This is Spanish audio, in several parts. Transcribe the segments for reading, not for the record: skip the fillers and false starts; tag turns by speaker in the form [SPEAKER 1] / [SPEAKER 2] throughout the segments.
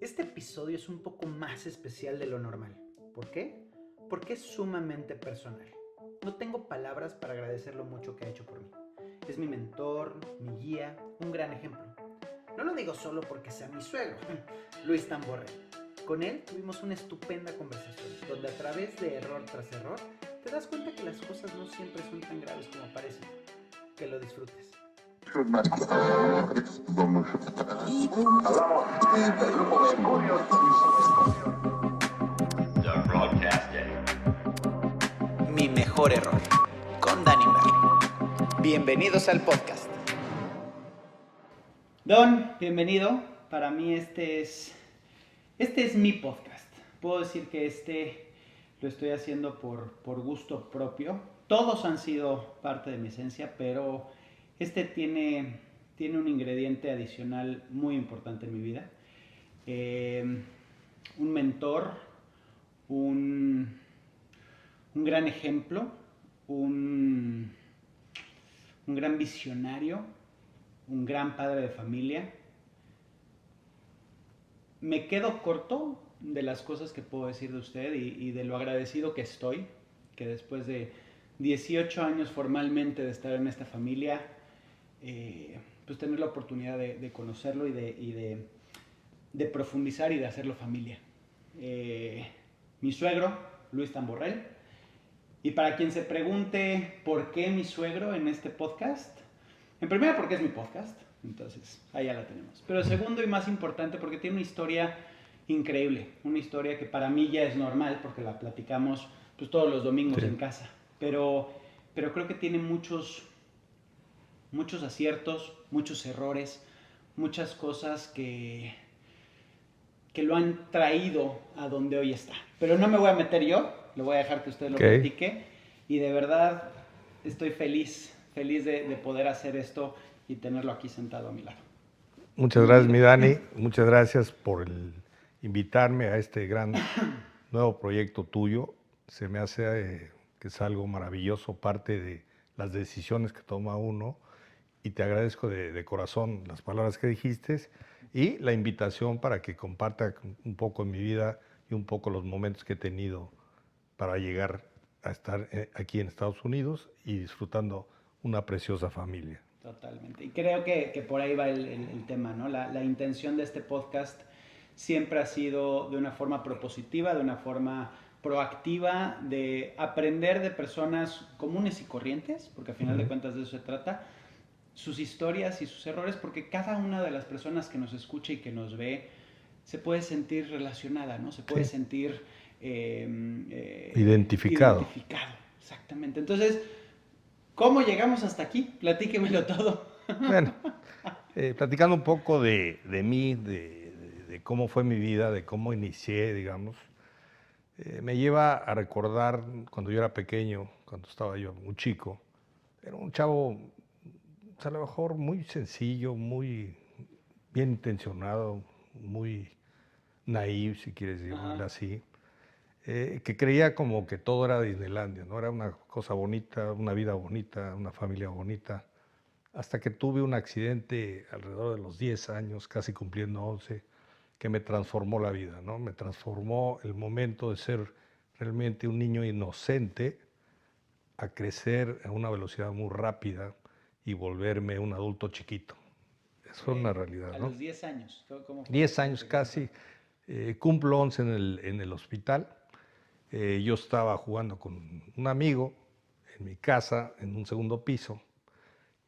[SPEAKER 1] Este episodio es un poco más especial de lo normal. ¿Por qué? Porque es sumamente personal. No tengo palabras para agradecer lo mucho que ha hecho por mí. Es mi mentor, mi guía, un gran ejemplo. No lo digo solo porque sea mi suegro, Luis Tamborrell. Con él tuvimos una estupenda conversación, donde a través de error tras error, te das cuenta que las cosas no siempre son tan graves como parecen. Que lo disfrutes.
[SPEAKER 2] Hablamos del grupo Mercurio.
[SPEAKER 3] The Broadcasting.
[SPEAKER 1] Mi mejor error, con Danny Merlin. Bienvenidos al podcast. Don, bienvenido. Para mí este es mi podcast. Puedo decir que lo estoy haciendo por gusto propio. Todos han sido parte de mi esencia, pero este tiene un ingrediente adicional muy importante en mi vida. Un mentor, un gran ejemplo, un gran visionario, un gran padre de familia. Me quedo corto de las cosas que puedo decir de usted y de lo agradecido que estoy, que después de 18 años formalmente de estar en esta familia, pues tener la oportunidad de conocerlo y de profundizar y de hacerlo familia. Mi suegro, Luis Tamborrell. Y para quien se pregunte por qué mi suegro en este podcast, en primera porque es mi podcast, entonces ahí ya la tenemos. Pero segundo y más importante porque tiene una historia increíble, una historia que para mí ya es normal porque la platicamos pues todos los domingos en casa. Pero creo que tiene muchos aciertos, muchos errores, muchas cosas que lo han traído a donde hoy está. Pero no me voy a meter yo, lo voy a dejar que usted lo platique. Y de verdad estoy feliz de poder hacer esto y tenerlo aquí sentado a mi lado.
[SPEAKER 4] Muchas gracias, mi Dani. Muchas gracias por invitarme a este gran nuevo proyecto tuyo. Se me hace que es algo maravilloso, parte de las decisiones que toma uno. Y te agradezco de corazón las palabras que dijiste y la invitación para que comparta un poco en mi vida y un poco los momentos que he tenido para llegar a estar aquí en Estados Unidos y disfrutando una preciosa familia.
[SPEAKER 1] Totalmente. Y creo que por ahí va el tema, ¿no? La intención de este podcast siempre ha sido de una forma propositiva, de una forma proactiva, de aprender de personas comunes y corrientes, porque al final de cuentas de eso se trata, sus historias y sus errores, porque cada una de las personas que nos escucha y que nos ve se puede sentir relacionada, ¿no? Se puede sentir
[SPEAKER 4] identificado.
[SPEAKER 1] Exactamente. Entonces, ¿cómo llegamos hasta aquí? Platíquemelo todo.
[SPEAKER 4] Bueno, platicando un poco de mí, de cómo fue mi vida, de cómo inicié, digamos, me lleva a recordar cuando yo era pequeño, cuando estaba yo muy chico. Era un chavo, pues, a lo mejor muy sencillo, muy bien intencionado, muy naive, si quieres decirlo así, que creía como que todo era Disneylandia, ¿no? Era una cosa bonita, una vida bonita, una familia bonita. Hasta que tuve un accidente alrededor de los 10 años, casi cumpliendo 11, que me transformó la vida, ¿no? Me transformó el momento de ser realmente un niño inocente a crecer a una velocidad muy rápida y volverme un adulto chiquito. Eso es una realidad, ¿no?
[SPEAKER 1] A los 10 años. ¿Cómo fue?
[SPEAKER 4] 10 años casi. Cumplo 11 en el hospital. Yo estaba jugando con un amigo en mi casa, en un segundo piso,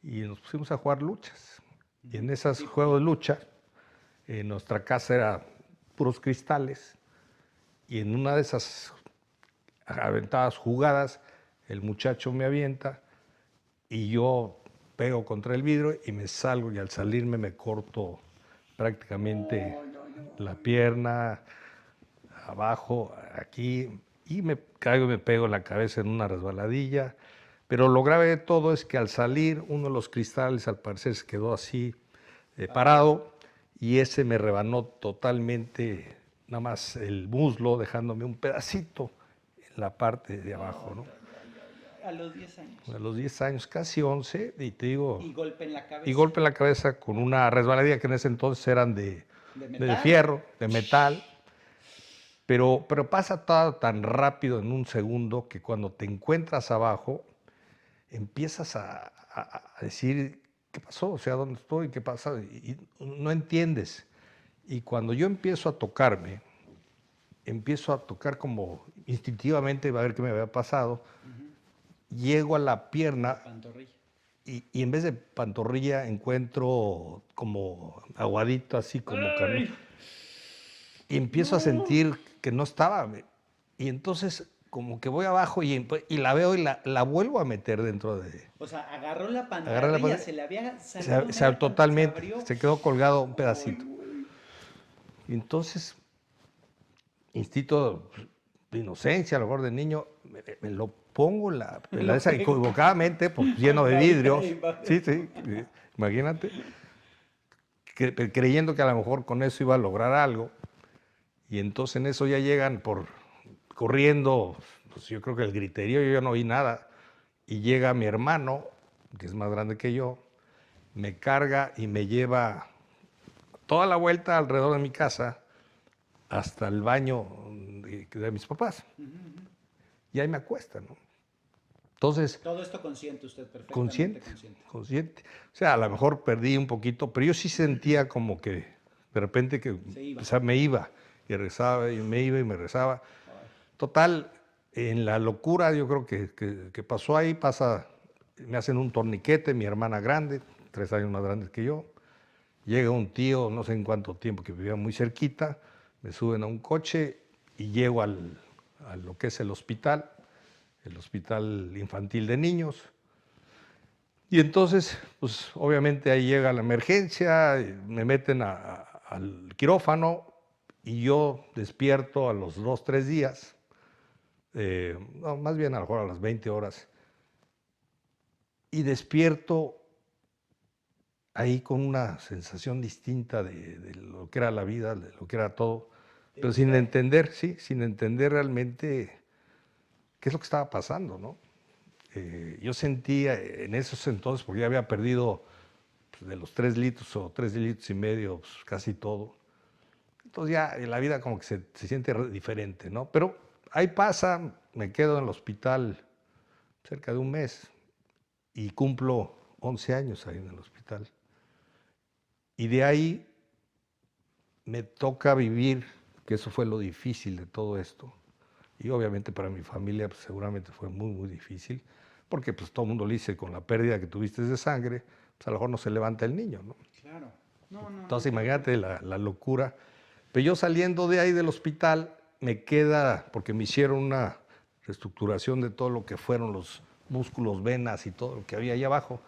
[SPEAKER 4] y nos pusimos a jugar luchas. Y en esos juegos de lucha, nuestra casa era puros cristales, y en una de esas aventadas jugadas, el muchacho me avienta y yo pego contra el vidrio y me salgo, y al salirme me corto prácticamente la pierna, abajo, aquí, y me caigo y me pego la cabeza en una resbaladilla. Pero lo grave de todo es que al salir, uno de los cristales al parecer se quedó así parado, y ese me rebanó totalmente, nada más el muslo, dejándome un pedacito en la parte de abajo, ¿no?
[SPEAKER 1] A los 10 años.
[SPEAKER 4] A los 10 años, casi 11, y te digo...
[SPEAKER 1] Y golpe en la cabeza.
[SPEAKER 4] Y golpe en la cabeza con una resbaladilla que en ese entonces eran de
[SPEAKER 1] De
[SPEAKER 4] de
[SPEAKER 1] metal.
[SPEAKER 4] fierro, de metal. Pero pasa todo tan rápido en un segundo que cuando te encuentras abajo, empiezas a decir, ¿qué pasó? O sea, ¿dónde estoy? ¿Qué pasa? Y no entiendes. Y cuando yo empiezo a tocarme, empiezo a tocar como instintivamente, a ver qué me había pasado, llego a la pierna
[SPEAKER 1] Pantorrilla.
[SPEAKER 4] y en vez de pantorrilla encuentro como aguadito, así como carne.
[SPEAKER 1] ¡Ay!
[SPEAKER 4] Y empiezo a sentir que no estaba. Y entonces como que voy abajo y la veo y la vuelvo a meter dentro de...
[SPEAKER 1] O sea, agarró la
[SPEAKER 4] Agarré la
[SPEAKER 1] pantorrilla, se le había salido media
[SPEAKER 4] totalmente,
[SPEAKER 1] se abrió.
[SPEAKER 4] se quedó colgado un
[SPEAKER 1] Ay,
[SPEAKER 4] pedacito.
[SPEAKER 1] güey.
[SPEAKER 4] Y entonces, instinto de inocencia, a lo mejor de niño, me lo pongo
[SPEAKER 1] Lo
[SPEAKER 4] esa
[SPEAKER 1] pego.
[SPEAKER 4] equivocadamente, pues lleno de
[SPEAKER 1] Ahí,
[SPEAKER 4] vidrios.
[SPEAKER 1] ahí va.
[SPEAKER 4] Sí, sí, imagínate. Creyendo que a lo mejor con eso iba a lograr algo. Y entonces en eso ya llegan corriendo, pues yo creo que el griterío, yo ya no oí nada. Y llega mi hermano, que es más grande que yo, me carga y me lleva toda la vuelta alrededor de mi casa hasta el baño de mis papás. Y ahí me acuesta, ¿no? Entonces,
[SPEAKER 1] Todo esto consciente usted, perfectamente
[SPEAKER 4] consciente,
[SPEAKER 1] consciente.
[SPEAKER 4] consciente. O sea, a lo mejor perdí un poquito, pero yo sí sentía como que de repente que
[SPEAKER 1] Se iba.
[SPEAKER 4] o sea, me iba y regresaba y me iba y me regresaba. Total, en la locura yo creo que pasó ahí, me hacen un torniquete, mi hermana grande, 3 años más grande que yo. Llega un tío, no sé en cuánto tiempo, que vivía muy cerquita, me suben a un coche y llego a lo que es el hospital infantil de niños. Y entonces, pues obviamente ahí llega la emergencia, me meten al quirófano y yo despierto a los 2, 3 días, no, más bien a lo mejor a las 20 horas, y despierto ahí con una sensación distinta de lo que era la vida, de lo que era todo, pero sin entender, sí, sin entender realmente qué es lo que estaba pasando, ¿no? Yo sentía en esos entonces, porque ya había perdido pues, de los 3 litros o 3 litros y medio, pues, casi todo. Entonces ya la vida como que se siente diferente, ¿no? Pero ahí pasa, me quedo en el hospital cerca de un mes y cumplo 11 años ahí en el hospital. Y de ahí me toca vivir, que eso fue lo difícil de todo esto. Y obviamente para mi familia pues, seguramente fue muy, muy difícil, porque pues todo el mundo le dice, con la pérdida que tuviste de sangre, pues a lo mejor no se levanta el niño, ¿no?
[SPEAKER 1] Claro. No.
[SPEAKER 4] Entonces imagínate la locura. Pero yo saliendo de ahí del hospital, me queda, porque me hicieron una reestructuración de todo lo que fueron los músculos, venas y todo lo que había ahí abajo,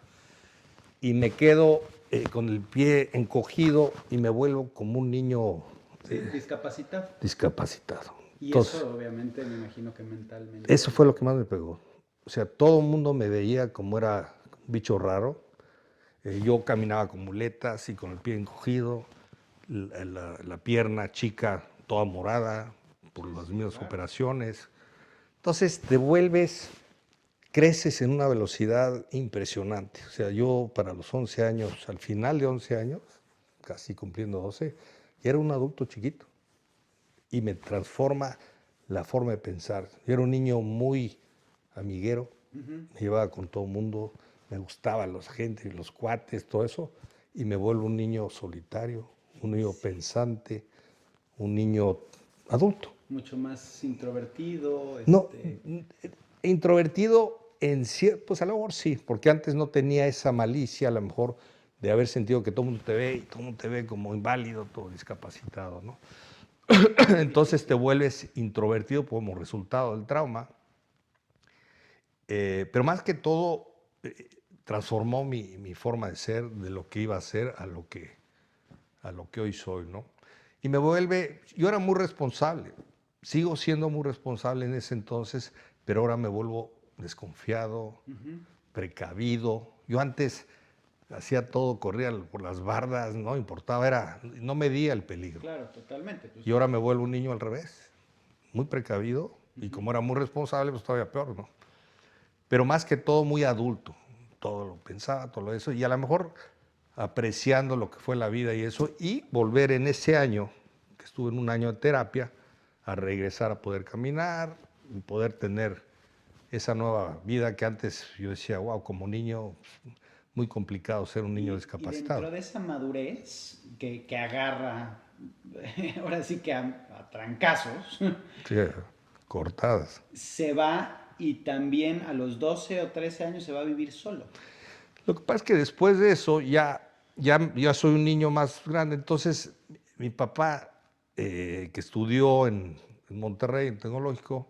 [SPEAKER 4] y me quedo con el pie encogido y me vuelvo como un niño
[SPEAKER 1] Sí, discapacitado.
[SPEAKER 4] discapacitado.
[SPEAKER 1] Y
[SPEAKER 4] Entonces,
[SPEAKER 1] eso obviamente me imagino que mentalmente.
[SPEAKER 4] eso fue lo que más me pegó. O sea, todo el mundo me veía como era un bicho raro. Yo caminaba con muletas y con el pie encogido, la pierna chica, toda morada por las mismas operaciones. Entonces te vuelves, creces en una velocidad impresionante. O sea, yo para los 11 años, al final de 11 años, casi cumpliendo 12, ya era un adulto chiquito y me transforma la forma de pensar. Yo era un niño muy amiguero, me llevaba con todo el mundo, me gustaba la gente, los cuates, todo eso, y me vuelvo un niño solitario, un niño pensante, un niño adulto.
[SPEAKER 1] Mucho más introvertido.
[SPEAKER 4] No, introvertido en cierto, pues a lo mejor sí, porque antes no tenía esa malicia, a lo mejor, de haber sentido que todo el mundo te ve y todo el mundo te ve como inválido, todo discapacitado, ¿no? Entonces te vuelves introvertido como resultado del trauma. Pero más que todo, transformó mi forma de ser, de lo que iba a ser a lo que hoy soy, ¿no? Y me vuelve, yo era muy responsable, sigo siendo muy responsable en ese entonces, pero ahora me vuelvo desconfiado, precavido. Yo antes hacía todo, corría por las bardas, no importaba, no medía el peligro.
[SPEAKER 1] Claro, totalmente. Pues,
[SPEAKER 4] Y ahora me vuelvo un niño al revés, muy precavido, y como era muy responsable, pues todavía peor, ¿no? Pero más que todo muy adulto, todo lo pensaba, todo eso, y a lo mejor apreciando lo que fue la vida y eso, y volver en ese año, que estuve en un año de terapia, a regresar a poder caminar y poder tener esa nueva vida que antes yo decía, wow, como niño, muy complicado ser un niño
[SPEAKER 1] Y
[SPEAKER 4] discapacitado.
[SPEAKER 1] dentro de esa madurez que agarra, ahora sí que a trancazos,
[SPEAKER 4] Sí, cortadas.
[SPEAKER 1] se va y también a los 12 o 13 años se va a vivir solo.
[SPEAKER 4] Lo que pasa es que después de eso ya soy un niño más grande, entonces mi papá, que estudió en Monterrey, en Tecnológico,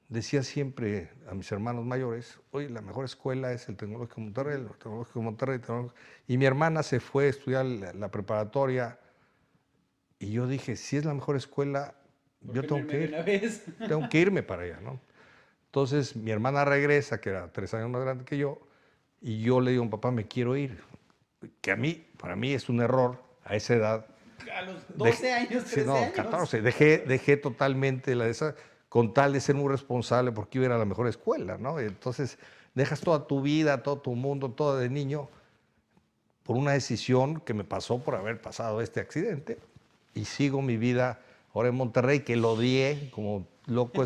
[SPEAKER 4] decía siempre a mis hermanos mayores, oye, la mejor escuela es el Tecnológico de Monterrey, el Tecnológico de Monterrey, y mi hermana se fue a estudiar la preparatoria, y yo dije, si es la mejor escuela,
[SPEAKER 1] ¿Por
[SPEAKER 4] yo
[SPEAKER 1] qué no
[SPEAKER 4] tengo
[SPEAKER 1] irme
[SPEAKER 4] que
[SPEAKER 1] de
[SPEAKER 4] ir,
[SPEAKER 1] una vez?
[SPEAKER 4] tengo que irme para allá, ¿no? Entonces mi hermana regresa, que era 3 años más grande que yo, y yo le digo, papá, me quiero ir. Que para mí es un error a esa edad.
[SPEAKER 1] A los 12 años, 13
[SPEAKER 4] Sí, no,
[SPEAKER 1] años.
[SPEAKER 4] 14. Dejé totalmente la de esa, con tal de ser muy responsable porque iba a ir a la mejor escuela, ¿no? Entonces dejas toda tu vida, todo tu mundo, todo de niño, por una decisión que me pasó por haber pasado este accidente, y sigo mi vida ahora en Monterrey, que lo odié como loco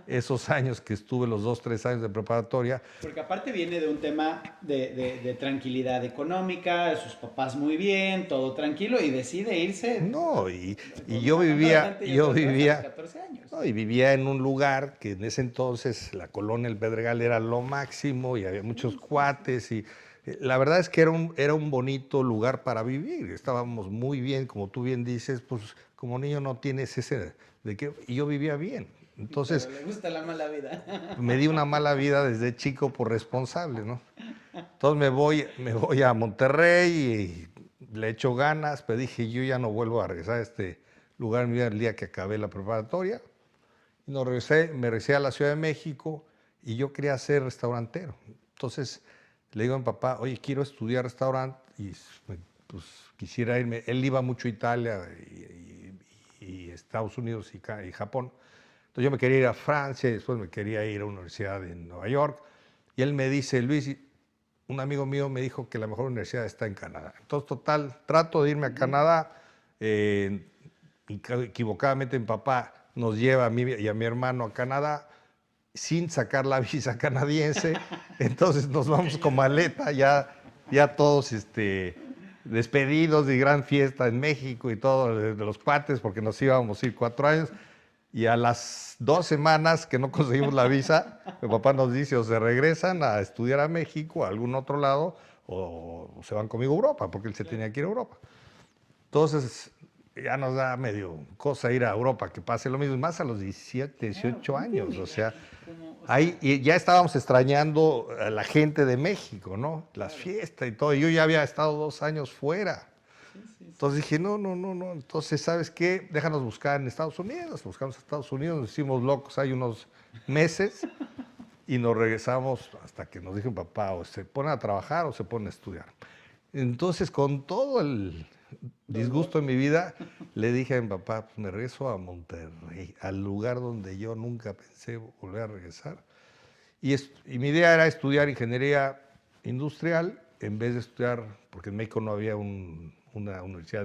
[SPEAKER 4] esos años que estuve, los 2, 3 años de preparatoria.
[SPEAKER 1] Porque aparte viene de un tema de tranquilidad económica, de sus papás muy bien, todo tranquilo, y decide irse
[SPEAKER 4] No, y
[SPEAKER 1] con
[SPEAKER 4] yo
[SPEAKER 1] una mano
[SPEAKER 4] vivía,
[SPEAKER 1] adelante y
[SPEAKER 4] yo
[SPEAKER 1] otra atrás a los
[SPEAKER 4] vivía,
[SPEAKER 1] 14 años.
[SPEAKER 4] no, y vivía en un lugar que en ese entonces la colonia El Pedregal era lo máximo y había muchos cuates y la verdad es que era un bonito lugar para vivir. Estábamos muy bien, como tú bien dices, pues como niño no tienes ese de que, y yo vivía bien. Entonces
[SPEAKER 1] Pero le gusta la mala vida.
[SPEAKER 4] me di una mala vida desde chico por responsable, ¿no? Entonces me voy a Monterrey y le echo ganas, pero dije, yo ya no vuelvo a regresar a este lugar en mi vida el día que acabé la preparatoria. Y me regresé a la Ciudad de México y yo quería ser restaurantero. Entonces le digo a mi papá, oye, quiero estudiar restaurante y pues quisiera irme. Él iba mucho a Italia y Estados Unidos y Japón. Entonces yo me quería ir a Francia y después me quería ir a una universidad en Nueva York. Y él me dice, Luis, un amigo mío me dijo que la mejor universidad está en Canadá. Entonces, total, trato de irme a Canadá. Equivocadamente mi papá nos lleva a mí y a mi hermano a Canadá sin sacar la visa canadiense. Entonces nos vamos con maleta, ya todos despedidos de gran fiesta en México y todo, de los cuates, porque nos íbamos a ir 4 años. Y a las 2 semanas que no conseguimos la visa, mi papá nos dice, o se regresan a estudiar a México, a algún otro lado, o se van conmigo a Europa, porque él se tenía que ir a Europa. Entonces, ya nos da medio cosa ir a Europa, que pase lo mismo, más a los 17, 18 años. O sea, ahí y ya estábamos extrañando a la gente de México, ¿no? Las fiestas y todo. Yo ya había estado 2 años fuera. Entonces dije, no. Entonces, ¿sabes qué? Déjanos buscar en Estados Unidos. Buscamos a Estados Unidos, nos hicimos locos hay unos meses y nos regresamos hasta que nos dijo mi papá, o se ponen a trabajar o se ponen a estudiar. Entonces, con todo el disgusto en mi vida, le dije a mi papá, pues me regreso a Monterrey, al lugar donde yo nunca pensé volver a regresar. Y mi idea era estudiar ingeniería industrial en vez de estudiar, porque en México no había una universidad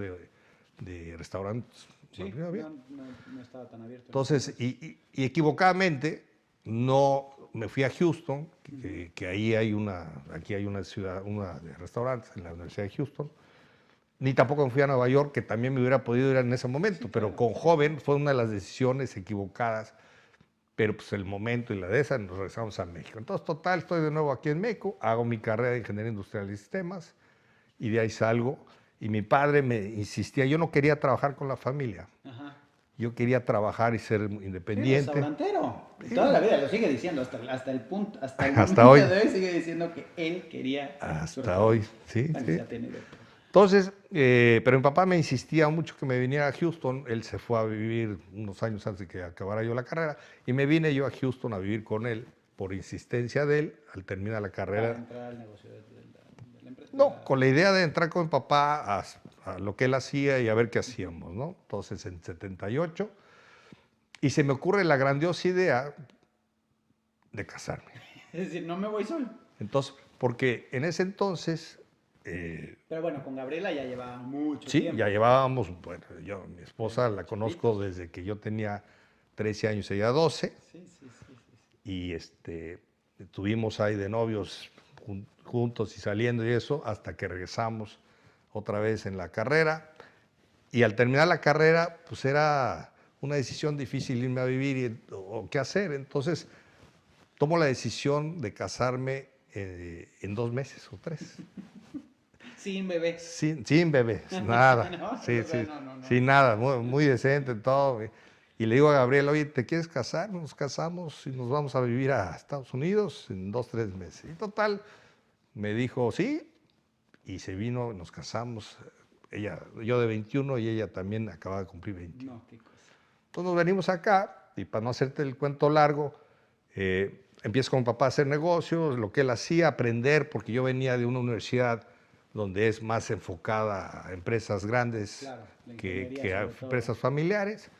[SPEAKER 4] de restaurantes.
[SPEAKER 1] Sí,
[SPEAKER 4] no había.
[SPEAKER 1] no estaba tan abierto.
[SPEAKER 4] Entonces, y equivocadamente, no me fui a Houston, que ahí aquí hay una ciudad, una de restaurantes en la Universidad de Houston. Ni tampoco me fui a Nueva York, que también me hubiera podido ir en ese momento,
[SPEAKER 1] Sí,
[SPEAKER 4] pero
[SPEAKER 1] claro.
[SPEAKER 4] con joven fue una de las decisiones equivocadas. Pero pues el momento y la de esa nos regresamos a México. Entonces, total, estoy de nuevo aquí en México, hago mi carrera de Ingeniería Industrial y Sistemas y de ahí salgo. Y mi padre me insistía, yo no quería trabajar con la familia,
[SPEAKER 1] Ajá.
[SPEAKER 4] yo quería trabajar y ser
[SPEAKER 1] Sí,
[SPEAKER 4] independiente.
[SPEAKER 1] restaurantero. Y toda la vida lo sigue diciendo, hasta el punto, hasta el
[SPEAKER 4] Hasta
[SPEAKER 1] momento
[SPEAKER 4] hoy.
[SPEAKER 1] de hoy sigue diciendo que él quería su
[SPEAKER 4] Hasta
[SPEAKER 1] restaurante.
[SPEAKER 4] hoy, sí,
[SPEAKER 1] Bueno,
[SPEAKER 4] sí.
[SPEAKER 1] ya tiene idea.
[SPEAKER 4] Entonces, pero mi papá me insistía mucho que me viniera a Houston. Él se fue a vivir unos años antes de que acabara yo la carrera y me vine yo a Houston a vivir con él por insistencia de él al terminar la
[SPEAKER 1] Para
[SPEAKER 4] carrera.
[SPEAKER 1] entrar al negocio de la empresa.
[SPEAKER 4] No, con la idea de entrar con mi papá a lo que él hacía y a ver qué hacíamos, ¿no? Entonces, en 78, y se me ocurre la grandiosa idea de casarme.
[SPEAKER 1] Es decir, no me voy solo.
[SPEAKER 4] Entonces, porque en ese entonces
[SPEAKER 1] Pero bueno, con Gabriela ya llevaba mucho
[SPEAKER 4] Sí,
[SPEAKER 1] tiempo.
[SPEAKER 4] ya llevábamos, bueno, yo, mi esposa la conozco desde que yo tenía 13 años, ella 12,
[SPEAKER 1] Sí, sí, sí, sí, sí.
[SPEAKER 4] y estuvimos ahí de novios juntos y saliendo y eso, hasta que regresamos otra vez en la carrera. Y al terminar la carrera, pues era una decisión difícil irme a vivir o qué hacer. Entonces, tomo la decisión de casarme en 2 meses o 3.
[SPEAKER 1] Sin bebé.
[SPEAKER 4] Sin bebés, nada.
[SPEAKER 1] No,
[SPEAKER 4] Sí,
[SPEAKER 1] o sea,
[SPEAKER 4] sí,
[SPEAKER 1] no.
[SPEAKER 4] sin nada, muy decente todo. Y le digo a Gabriel, oye, ¿te quieres casar? Nos casamos y nos vamos a vivir a Estados Unidos en 2, 3 meses. Y total, me dijo sí, y se vino, nos casamos. Ella, yo de 21 y ella también acaba de cumplir 21.
[SPEAKER 1] No, qué cosa.
[SPEAKER 4] Entonces nos venimos acá y para no hacerte el cuento largo, empiezo con mi papá a hacer negocios, lo que él hacía, aprender, porque yo venía de una universidad donde es más enfocada a empresas grandes
[SPEAKER 1] Claro, la
[SPEAKER 4] que
[SPEAKER 1] ingeniería
[SPEAKER 4] a
[SPEAKER 1] sobre todo.
[SPEAKER 4] empresas familiares.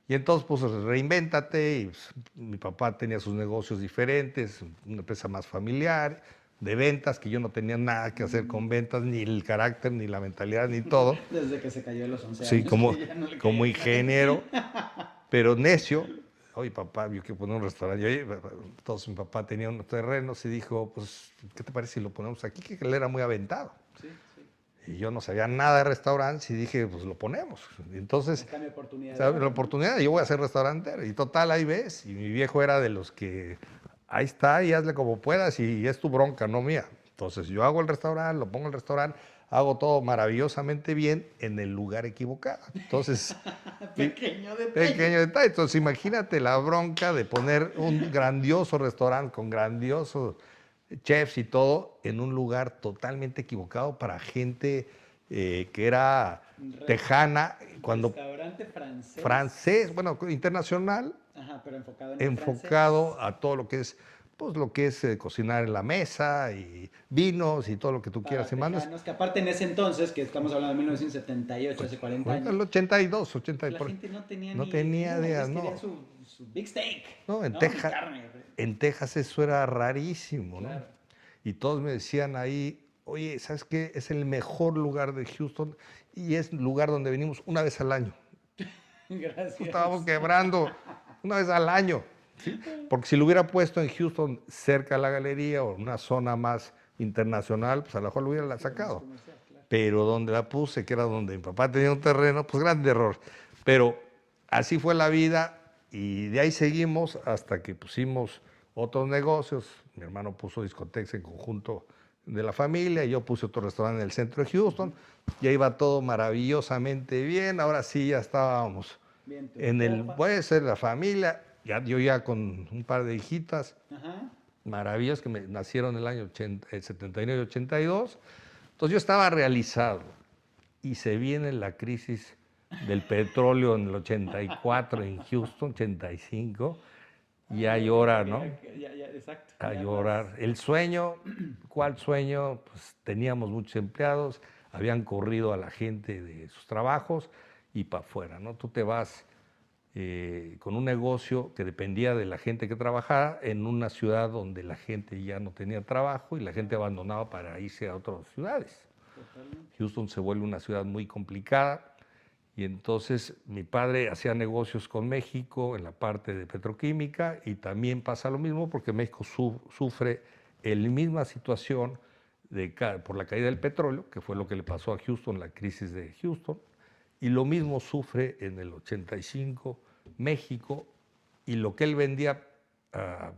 [SPEAKER 4] Y entonces, pues reinvéntate. Y, pues, mi papá tenía sus negocios diferentes, una empresa más familiar, de ventas, que yo no tenía nada que hacer con ventas, ni el carácter, ni la mentalidad, ni todo.
[SPEAKER 1] Desde que se cayó de los 11
[SPEAKER 4] Sí,
[SPEAKER 1] años.
[SPEAKER 4] como,
[SPEAKER 1] Que ya no le
[SPEAKER 4] como
[SPEAKER 1] creía a nadie.
[SPEAKER 4] ingeniero, pero necio. Oye, papá, yo quiero poner un restaurante. Y, oye, entonces mi papá tenía unos terrenos y dijo, pues, ¿qué te parece si lo ponemos aquí? Que él era muy aventado.
[SPEAKER 1] Sí, sí.
[SPEAKER 4] Y yo no sabía nada de restaurantes y dije, pues lo ponemos. Y entonces,
[SPEAKER 1] Está mi oportunidad.
[SPEAKER 4] ¿sabes? La oportunidad, yo voy a ser restaurantero. Y total, ahí ves. Y mi viejo era de los que, ahí está y hazle como puedas y es tu bronca, no mía. Entonces yo hago el restaurante, lo pongo el restaurante, hago todo maravillosamente bien en el lugar equivocado. Entonces,
[SPEAKER 1] Pequeño detalle.
[SPEAKER 4] pequeño detalle. Entonces imagínate la bronca de poner un grandioso restaurante con grandiosos chefs y todo en un lugar totalmente equivocado para gente que era tejana, cuando
[SPEAKER 1] Restaurante francés.
[SPEAKER 4] francés, bueno, internacional,
[SPEAKER 1] Ajá, pero enfocado en el
[SPEAKER 4] enfocado
[SPEAKER 1] francés.
[SPEAKER 4] a todo lo que es, pues lo que es cocinar en la mesa y vinos y todo lo que tú
[SPEAKER 1] Para
[SPEAKER 4] quieras y mandes.
[SPEAKER 1] tejanos, que aparte en ese entonces, que estamos hablando de 1978, hace 40
[SPEAKER 4] Ahorita
[SPEAKER 1] años,
[SPEAKER 4] el 82, 80
[SPEAKER 1] la
[SPEAKER 4] por-
[SPEAKER 1] gente no tenía
[SPEAKER 4] no
[SPEAKER 1] ni
[SPEAKER 4] tenía
[SPEAKER 1] idea,
[SPEAKER 4] idea,
[SPEAKER 1] ellos querían
[SPEAKER 4] no.
[SPEAKER 1] su big steak,
[SPEAKER 4] No, en
[SPEAKER 1] ¿no?
[SPEAKER 4] Texas,
[SPEAKER 1] Carne.
[SPEAKER 4] en Texas eso era rarísimo, ¿no?
[SPEAKER 1] Claro.
[SPEAKER 4] Y todos me decían ahí, oye, ¿sabes qué? Es el mejor lugar de Houston y es el lugar donde venimos una vez al año.
[SPEAKER 1] Gracias.
[SPEAKER 4] Estábamos quebrando una vez al año. ¿Sí? Porque si lo hubiera puesto en Houston, cerca de la galería o en una zona más internacional, pues a lo mejor lo hubiera sacado.
[SPEAKER 1] Comercial, claro.
[SPEAKER 4] Pero donde la puse, que era donde mi papá tenía un terreno, pues grande error. Pero así fue la vida y de ahí seguimos hasta que pusimos otros negocios. Mi hermano puso discotecas en conjunto de la familia y yo puse otro restaurante en el centro de Houston. Ya iba todo maravillosamente bien. Ahora sí ya estábamos
[SPEAKER 1] Bien, tu
[SPEAKER 4] en el,
[SPEAKER 1] copa.
[SPEAKER 4] puede ser la familia. Yo ya con un par de hijitas
[SPEAKER 1] Ajá.
[SPEAKER 4] maravillas que me nacieron en el año 79 y 82. Entonces yo estaba realizado y se viene la crisis del petróleo en el 84 en Houston, 85, y a llorar, ¿no?
[SPEAKER 1] Exacto.
[SPEAKER 4] A
[SPEAKER 1] Ya
[SPEAKER 4] llorar. El sueño, ¿cuál sueño? Pues teníamos muchos empleados, habían corrido a la gente de sus trabajos y para afuera, ¿no? Tú te vas con un negocio que dependía de la gente que trabajara en una ciudad donde la gente ya no tenía trabajo y la gente abandonaba para irse a otras ciudades.
[SPEAKER 1] Totalmente.
[SPEAKER 4] Houston se vuelve una ciudad muy complicada y entonces mi padre hacía negocios con México en la parte de petroquímica y también pasa lo mismo porque México sufre la misma situación por la caída del petróleo, que fue lo que le pasó a Houston, la crisis de Houston, y lo mismo sufre en el 85 México, y lo que él vendía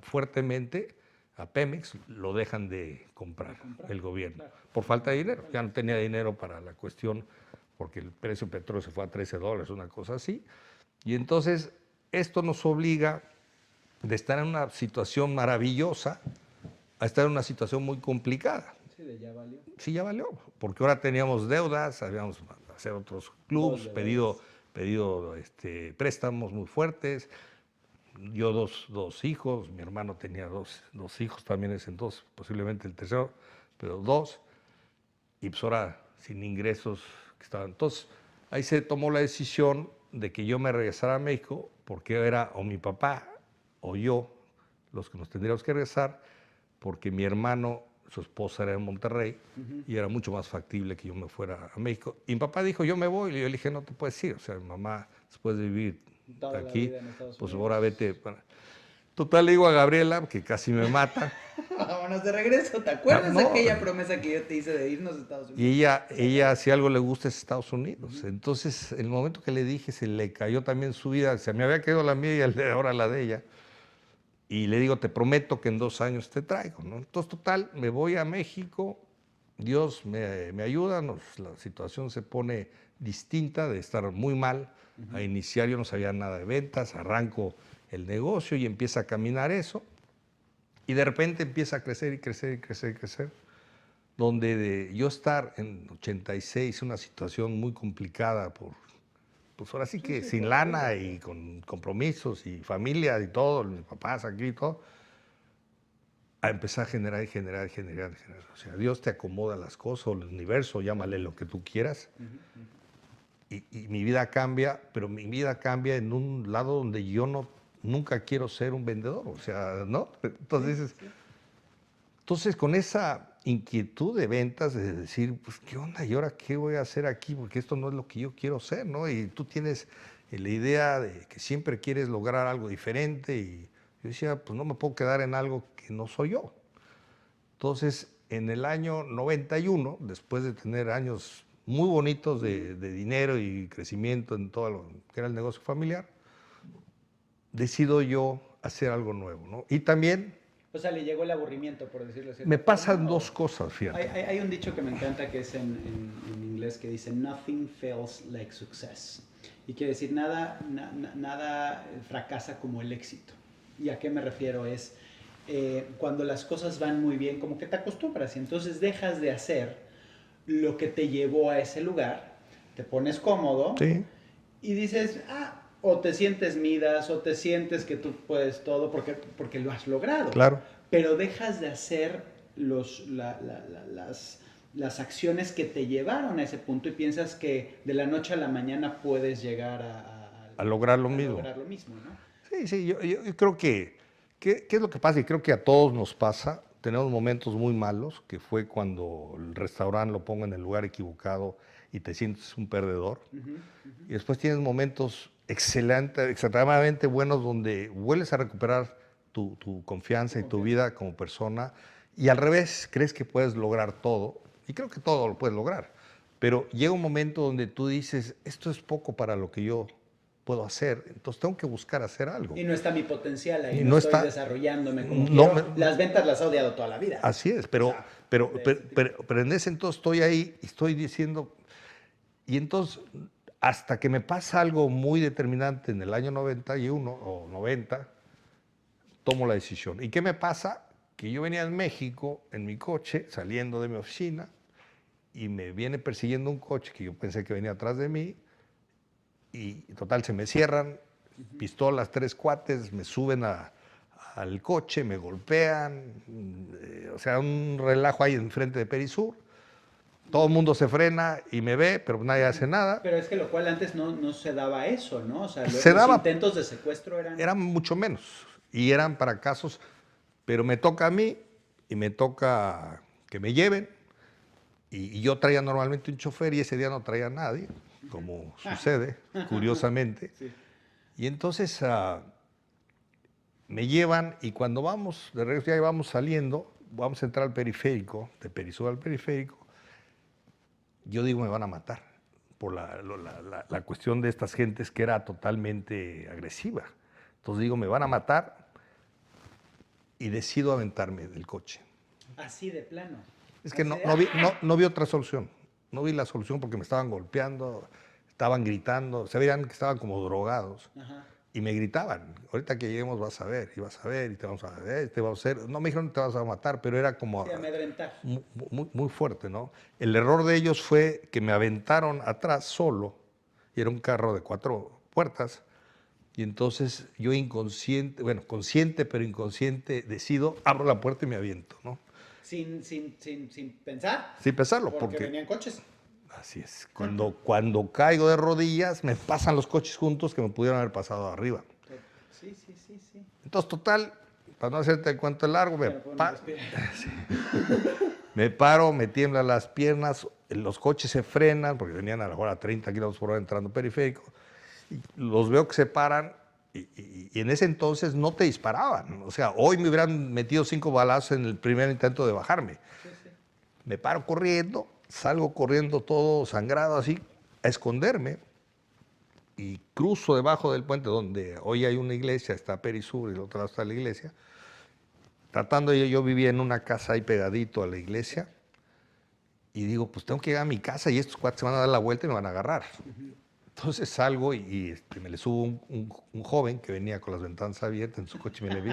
[SPEAKER 4] fuertemente a Pemex lo dejan de comprar el gobierno por falta de dinero. Ya no tenía dinero para la cuestión porque el precio del petróleo se fue a $13, una cosa así. Y entonces esto nos obliga de estar en una situación maravillosa a estar en una situación muy complicada.
[SPEAKER 1] Sí, de ya valió.
[SPEAKER 4] Sí, ya valió, porque ahora teníamos deudas, habíamos hacer otros clubs,
[SPEAKER 1] Dos
[SPEAKER 4] pedido préstamos muy fuertes. Yo dos hijos, mi hermano tenía dos hijos también es entonces, posiblemente el tercero, pero dos, y pues ahora sin ingresos que estaban. Entonces, ahí se tomó la decisión de que yo me regresara a México, porque era o mi papá o yo los que nos tendríamos que regresar, porque mi hermano su esposa era en Monterrey y era mucho más factible que yo me fuera a México. Y mi papá dijo, yo me voy. Y yo le dije, no te puedes ir. O sea, mi mamá, después de vivir
[SPEAKER 1] Toda la
[SPEAKER 4] aquí,
[SPEAKER 1] vida en Estados
[SPEAKER 4] pues
[SPEAKER 1] Unidos.
[SPEAKER 4] ahora vete. Total, le digo a Gabriela, que casi me mata.
[SPEAKER 1] Vámonos de regreso. ¿Te acuerdas
[SPEAKER 4] No,
[SPEAKER 1] de aquella promesa que yo te hice de irnos a Estados Unidos?
[SPEAKER 4] Y ella, si algo le gusta, es Estados Unidos. Entonces, en el momento que le dije, se le cayó también su vida. Se me había caído la mía y ahora la de ella. Y le digo, te prometo que en 2 años te traigo, ¿no? Entonces, total, me voy a México. Dios me ayuda. La situación se pone distinta de estar muy mal. A iniciar yo no sabía nada de ventas. Arranco el negocio y empieza a caminar eso. Y de repente empieza a crecer y crecer y crecer y crecer. Donde de yo estar en 86, una situación muy complicada, pues ahora sí que sin lana y con compromisos y familia y todo, mis papás aquí y todo, a empezar a generar y generar y generar y generar. O sea, Dios te acomoda las cosas, o el universo, llámale lo que tú quieras, y mi vida cambia, pero mi vida cambia en un lado donde yo nunca quiero ser un vendedor, o sea, ¿no? Entonces, con esa inquietud de ventas, de decir, pues, ¿qué onda? ¿Y ahora qué voy a hacer aquí? Porque esto no es lo que yo quiero ser, ¿no? Y tú tienes la idea de que siempre quieres lograr algo diferente y yo decía, pues no me puedo quedar en algo que no soy yo. Entonces, en el año 91, después de tener años muy bonitos de dinero y crecimiento en todo lo que era el negocio familiar, decido yo hacer algo nuevo, ¿no? Y también
[SPEAKER 1] O sea, le llegó el aburrimiento, por decirlo así.
[SPEAKER 4] me pasan 2 cosas, fíjate.
[SPEAKER 1] Hay un dicho que me encanta que es en inglés que dice nothing fails like success. Y quiere decir nada fracasa como el éxito. ¿Y a qué me refiero? Es cuando las cosas van muy bien, como que te acostumbras y entonces dejas de hacer lo que te llevó a ese lugar, te pones cómodo
[SPEAKER 4] Sí.
[SPEAKER 1] y dices, o te sientes Midas, o te sientes que tú puedes todo porque lo has logrado.
[SPEAKER 4] Claro.
[SPEAKER 1] Pero dejas de hacer las acciones que te llevaron a ese punto y piensas que de la noche a la mañana puedes llegar
[SPEAKER 4] A lograr lo mismo.
[SPEAKER 1] lograr lo mismo, ¿no?
[SPEAKER 4] Sí, yo creo ¿qué es lo que pasa? Y creo que a todos nos pasa. Tenemos momentos muy malos, que fue cuando el restaurante lo pongo en el lugar equivocado y te sientes un perdedor. Y después tienes momentos extremadamente buenos donde vuelves a recuperar tu confianza y tu vida como persona. Y al revés, crees que puedes lograr todo. Y creo que todo lo puedes lograr. Pero llega un momento donde tú dices, esto es poco para lo que yo puedo hacer, entonces tengo que buscar hacer algo.
[SPEAKER 1] Y no está mi potencial ahí,
[SPEAKER 4] Y
[SPEAKER 1] no
[SPEAKER 4] no
[SPEAKER 1] estoy
[SPEAKER 4] está-
[SPEAKER 1] desarrollándome como
[SPEAKER 4] no
[SPEAKER 1] quiero. Las ventas las he odiado toda la vida.
[SPEAKER 4] Así es, pero en ese entonces estoy ahí y estoy diciendo, y entonces hasta que me pasa algo muy determinante en el año 91 o 90, tomo la decisión. ¿Y qué me pasa? Que yo venía en México en mi coche, saliendo de mi oficina, y me viene persiguiendo un coche que yo pensé que venía atrás de mí, y total se me cierran, pistolas, 3 cuates, me suben al coche, me golpean, o sea, un relajo ahí enfrente de Perisur. Todo el mundo se frena y me ve, pero nadie hace nada.
[SPEAKER 1] Pero es que lo cual antes no se daba eso, ¿no? O sea,
[SPEAKER 4] Se
[SPEAKER 1] los
[SPEAKER 4] daba-
[SPEAKER 1] intentos de secuestro
[SPEAKER 4] Eran mucho menos y eran para casos, pero me toca a mí y me toca que me lleven. Y yo traía normalmente un chofer y ese día no traía a nadie, como sucede, curiosamente.
[SPEAKER 1] Sí.
[SPEAKER 4] Y entonces me llevan y cuando vamos, de regreso ya vamos saliendo, vamos a entrar al periférico, de Perisur al periférico, yo digo me van a matar por la cuestión de estas gentes que era totalmente agresiva. Entonces digo me van a matar y decido aventarme del coche.
[SPEAKER 1] Así de plano.
[SPEAKER 4] Es que
[SPEAKER 1] Así
[SPEAKER 4] no vi otra solución. No vi la solución porque me estaban golpeando, estaban gritando, se veían que estaban como drogados.
[SPEAKER 1] Ajá.
[SPEAKER 4] Y me gritaban, ahorita que lleguemos vas a ver, y vas a ver, y te vamos a ver, te vamos a hacer. No me dijeron te vas a matar, pero era como
[SPEAKER 1] Sí, amedrentar.
[SPEAKER 4] muy fuerte, ¿no? El error de ellos fue que me aventaron atrás solo, y era un carro de 4 puertas, y entonces yo inconsciente, bueno, consciente pero inconsciente, decido, abro la puerta y me aviento, ¿no?
[SPEAKER 1] Sin pensar.
[SPEAKER 4] Sin pensarlo,
[SPEAKER 1] Porque
[SPEAKER 4] porque
[SPEAKER 1] venían coches.
[SPEAKER 4] así es. Cuando caigo de rodillas, me pasan los coches juntos que me pudieron haber pasado arriba.
[SPEAKER 1] Sí.
[SPEAKER 4] Entonces, total, para no hacerte el cuento largo,
[SPEAKER 1] Pero podemos respirar.
[SPEAKER 4] me paro, me tiemblan las piernas, los coches se frenan, porque venían a lo mejor a 30 kilómetros por hora entrando periférico, y los veo que se paran, y en ese entonces no te disparaban. O sea, hoy me hubieran metido 5 balazos en el primer intento de bajarme. Me paro corriendo, salgo corriendo todo sangrado así, a esconderme, y cruzo debajo del puente donde hoy hay una iglesia, está Perisur y el otro lado está la iglesia. Tratando yo vivía en una casa ahí pegadito a la iglesia, y digo, pues tengo que llegar a mi casa y estos cuates se van a dar la vuelta y me van a agarrar. Entonces salgo y me le subo un joven que venía con las ventanas abiertas en su coche y me le vi.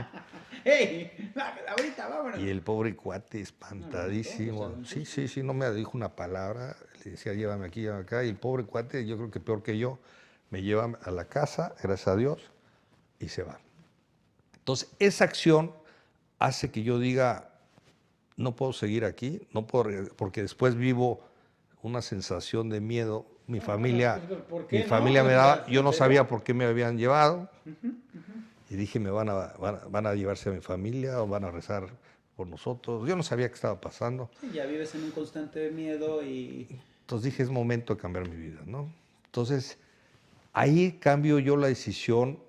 [SPEAKER 1] ¡Hey! Ahorita, vámonos.
[SPEAKER 4] Y el pobre cuate espantadísimo.
[SPEAKER 1] No,
[SPEAKER 4] Sí, no me dijo una palabra. Le decía, llévame aquí, llévame acá. Y el pobre cuate, yo creo que peor que yo, me lleva a la casa, gracias a Dios, y se va. Entonces, esa acción hace que yo diga, no puedo seguir aquí, no puedo, porque después vivo una sensación de miedo. Mi familia,
[SPEAKER 1] ¿por qué
[SPEAKER 4] mi
[SPEAKER 1] no?
[SPEAKER 4] familia me
[SPEAKER 1] O
[SPEAKER 4] daba,
[SPEAKER 1] sea,
[SPEAKER 4] yo no
[SPEAKER 1] pero-
[SPEAKER 4] sabía por qué me habían llevado. Y dije, van a llevarse a mi familia o van a rezar por nosotros. Yo no sabía qué estaba pasando.
[SPEAKER 1] Sí, ya vives en un constante miedo y...
[SPEAKER 4] Entonces dije, es momento de cambiar mi vida, ¿no? Entonces, ahí cambio yo la decisión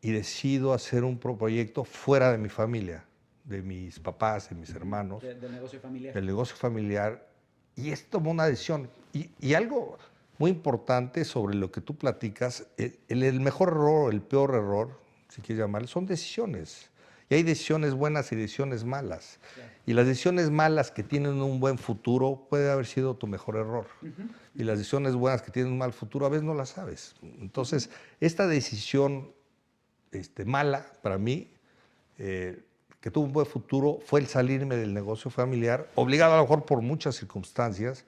[SPEAKER 4] y decido hacer un proyecto fuera de mi familia, de mis papás, de mis hermanos,
[SPEAKER 1] del negocio familiar.
[SPEAKER 4] del negocio familiar. Y esto tomó una decisión. Y algo muy importante sobre lo que tú platicas, el mejor error, el peor error, si quieres llamarlo, son decisiones. Y hay decisiones buenas y decisiones malas.
[SPEAKER 1] Claro.
[SPEAKER 4] Y las decisiones malas que tienen un buen futuro puede haber sido tu mejor error. Y las decisiones buenas que tienen un mal futuro a veces no las sabes. Entonces, esta decisión mala para mí, que tuvo un buen futuro, fue el salirme del negocio familiar, obligado a lo mejor por muchas circunstancias,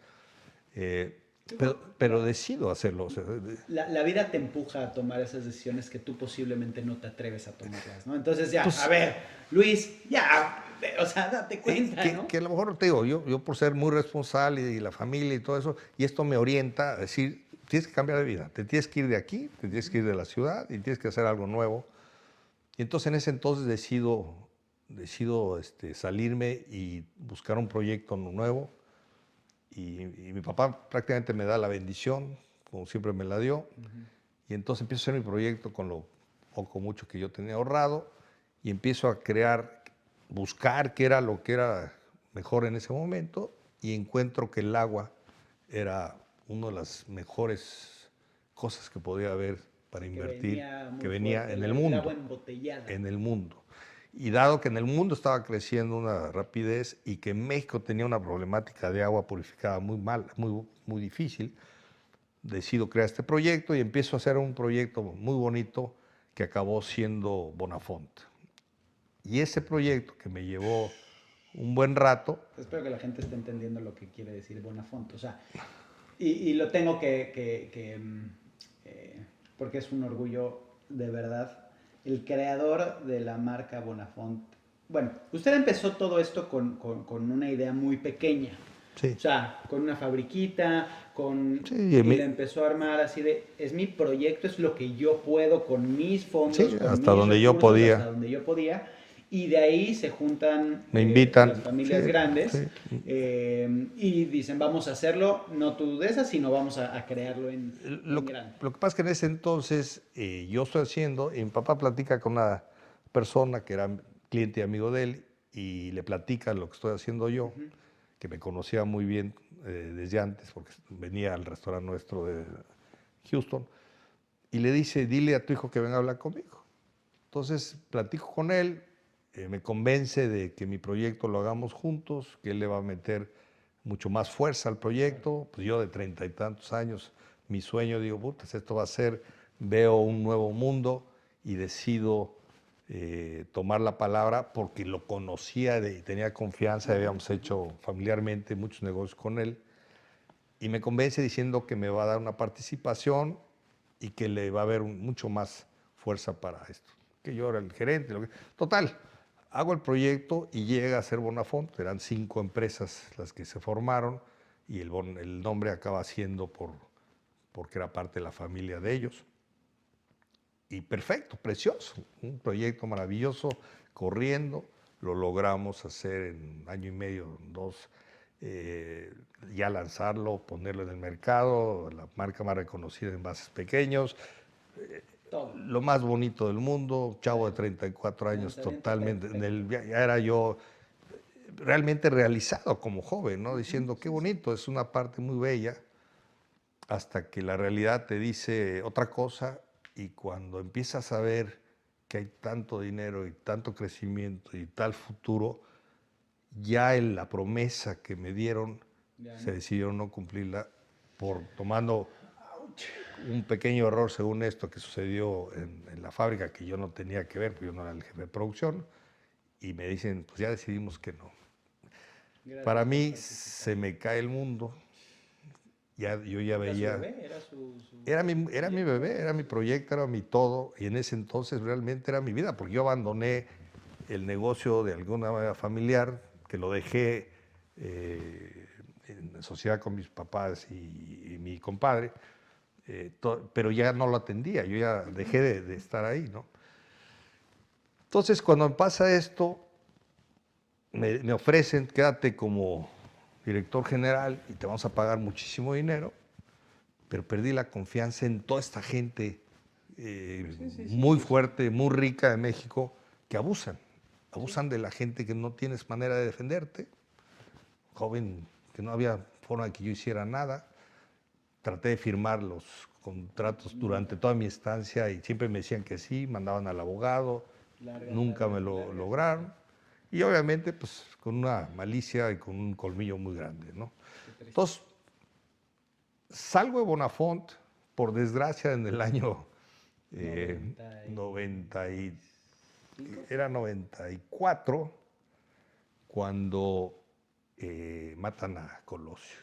[SPEAKER 4] pero decido hacerlo. O sea,
[SPEAKER 1] La vida te empuja a tomar esas decisiones que tú posiblemente no te atreves a tomarlas, ¿no? Entonces ya,
[SPEAKER 4] Pues-
[SPEAKER 1] a ver, Luis, ya, o sea, date cuenta, ¿no?
[SPEAKER 4] que a lo mejor te digo, yo por ser muy responsable y la familia y todo eso, y esto me orienta a decir, tienes que cambiar de vida, te tienes que ir de aquí, te tienes que ir de la ciudad y tienes que hacer algo nuevo. Y entonces en ese entonces decido salirme y buscar un proyecto nuevo. Y mi papá prácticamente me da la bendición, como siempre me la dio. Y entonces empiezo a hacer mi proyecto con lo poco mucho que yo tenía ahorrado y empiezo a crear, buscar qué era lo que era mejor en ese momento, y encuentro que el agua era una de las mejores cosas que podía haber para invertir, que venía en el
[SPEAKER 1] El
[SPEAKER 4] mundo.
[SPEAKER 1] agua embotellada.
[SPEAKER 4] En el mundo. Y dado que en el mundo estaba creciendo una rapidez y que México tenía una problemática de agua purificada muy mal, muy difícil, decido crear este proyecto y empiezo a hacer un proyecto muy bonito que acabó siendo Bonafont. Y ese proyecto, que me llevó un buen rato.
[SPEAKER 1] Espero que la gente esté entendiendo lo que quiere decir Bonafont. O sea, y lo tengo porque es un orgullo de verdad. El creador de la marca Bonafont. Bueno, usted empezó todo esto con una idea muy pequeña.
[SPEAKER 4] Sí.
[SPEAKER 1] O sea, con una fabriquita,
[SPEAKER 4] Sí,
[SPEAKER 1] y le empezó a armar así de, es mi proyecto, es lo que yo puedo con mis fondos,
[SPEAKER 4] Sí,
[SPEAKER 1] con
[SPEAKER 4] hasta
[SPEAKER 1] mis
[SPEAKER 4] donde yo
[SPEAKER 1] recursos,
[SPEAKER 4] podía.
[SPEAKER 1] hasta donde yo podía. Y de ahí se juntan
[SPEAKER 4] Me invitan.
[SPEAKER 1] las familias
[SPEAKER 4] Sí,
[SPEAKER 1] grandes
[SPEAKER 4] sí.
[SPEAKER 1] Y dicen, vamos a hacerlo, no tú de esas, sino vamos a crearlo en grande.
[SPEAKER 4] Lo que pasa es que en ese entonces yo estoy haciendo, y mi papá platica con una persona que era cliente y amigo de él, y le platica lo que estoy haciendo yo, que me conocía muy bien desde antes, porque venía al restaurante nuestro de Houston, y le dice, dile a tu hijo que venga a hablar conmigo. Entonces platico con él, me convence de que mi proyecto lo hagamos juntos, que él le va a meter mucho más fuerza al proyecto. Pues yo de 30 y tantos años, mi sueño, digo, putas, esto va a ser, veo un nuevo mundo, y decido tomar la palabra porque lo conocía y tenía confianza, habíamos hecho familiarmente muchos negocios con él, y me convence diciendo que me va a dar una participación y que le va a haber mucho más fuerza para esto, que yo era el gerente. Total, hago el proyecto y llega a ser Bonafont. Eran 5 empresas las que se formaron, y el nombre acaba siendo porque era parte de la familia de ellos. y perfecto, precioso, un proyecto maravilloso, corriendo, lo logramos hacer en año y medio, 2, ya lanzarlo, ponerlo en el mercado, la marca más reconocida en envases pequeños,
[SPEAKER 1] Todo.
[SPEAKER 4] lo más bonito del mundo, chavo de 34 años,
[SPEAKER 1] Lanzamiento
[SPEAKER 4] totalmente,
[SPEAKER 1] perfecto.
[SPEAKER 4] ya era yo realmente realizado como joven, ¿no? Diciendo, qué bonito, es una parte muy bella, hasta que la realidad te dice otra cosa y cuando empiezas a ver que hay tanto dinero y tanto crecimiento y tal futuro, ya en la promesa que me dieron
[SPEAKER 1] Ya
[SPEAKER 4] se
[SPEAKER 1] no.
[SPEAKER 4] decidieron no cumplirla por tomando un pequeño error según esto que sucedió en la fábrica que yo no tenía que ver, porque yo no era el jefe de producción, y me dicen, pues ya decidimos que no. Para
[SPEAKER 1] Gracias por
[SPEAKER 4] mí
[SPEAKER 1] participar.
[SPEAKER 4] se me cae el mundo, yo ya
[SPEAKER 1] Era su
[SPEAKER 4] veía,
[SPEAKER 1] bebé, era su
[SPEAKER 4] era mi
[SPEAKER 1] proyecto,
[SPEAKER 4] bebé, era mi proyecto, era mi todo, y en ese entonces realmente era mi vida, porque yo abandoné el negocio de alguna manera familiar, que lo dejé en sociedad con mis papás y mi compadre, pero ya no lo atendía, yo ya dejé de estar ahí, ¿no? Entonces, cuando me pasa esto, me ofrecen, quédate como director general y te vamos a pagar muchísimo dinero, pero perdí la confianza en toda esta gente muy fuerte, muy rica de México, que abusan de la gente que no tienes manera de defenderte, joven, que no había forma de que yo hiciera nada. Traté de firmar los contratos durante toda mi estancia y siempre me decían que sí, mandaban al abogado, nunca me lo lograron. Y obviamente, pues, con una malicia y con un colmillo muy grande, ¿no? Entonces, salgo de Bonafont, por desgracia, en el año 90 era 94, cuando matan a Colosio.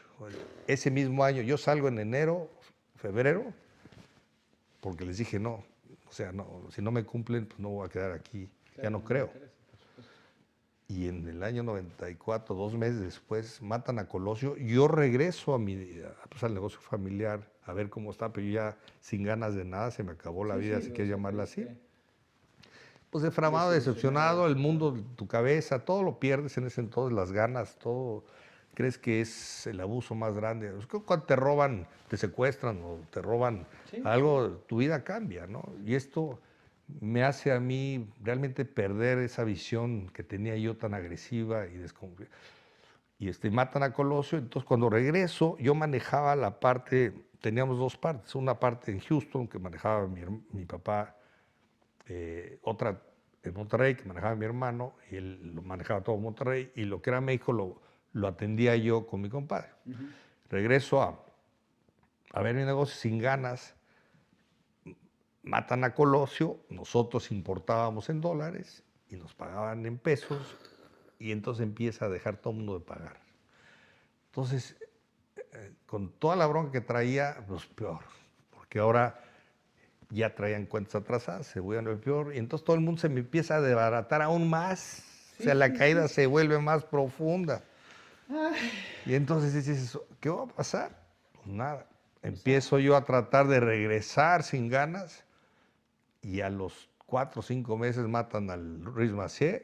[SPEAKER 4] Ese mismo año, yo salgo en enero, febrero, porque les dije no, o sea, no, si no me cumplen, pues no voy a quedar aquí, ya no creo. Y en el año 94, 2 meses después, matan a Colosio. Yo regreso pues, al negocio familiar a ver cómo está, pero yo ya sin ganas de nada, se me acabó la vida, si quieres llamarla así. Pues defraudado, decepcionado, el mundo, tu cabeza, todo lo pierdes en ese entonces, las ganas, todo. Crees que es el abuso más grande. Es que cuando te roban, te secuestran o te roban algo, tu vida cambia, ¿no? Y esto me hace a mí realmente perder esa visión que tenía yo tan agresiva y desconfiada. Y matan a Colosio, entonces cuando regreso yo manejaba la parte, teníamos 2 partes, una parte en Houston que manejaba mi papá, otra en Monterrey que manejaba mi hermano, y él lo manejaba todo Monterrey, y lo que era México lo atendía yo con mi compadre. Regreso a ver mi negocio sin ganas, matan a Colosio, nosotros importábamos en dólares y nos pagaban en pesos, y entonces empieza a dejar todo el mundo de pagar. Entonces, con toda la bronca que traía, pues peor, porque ahora ya traían cuentas atrasadas, se vuelven lo peor, y entonces todo el mundo se me empieza a desbaratar aún más, o sea, la caída se vuelve más profunda. Y entonces dices, ¿qué va a pasar? Pues nada, empiezo yo a tratar de regresar sin ganas, y a los 4 o 5 meses matan al Ruiz Massieu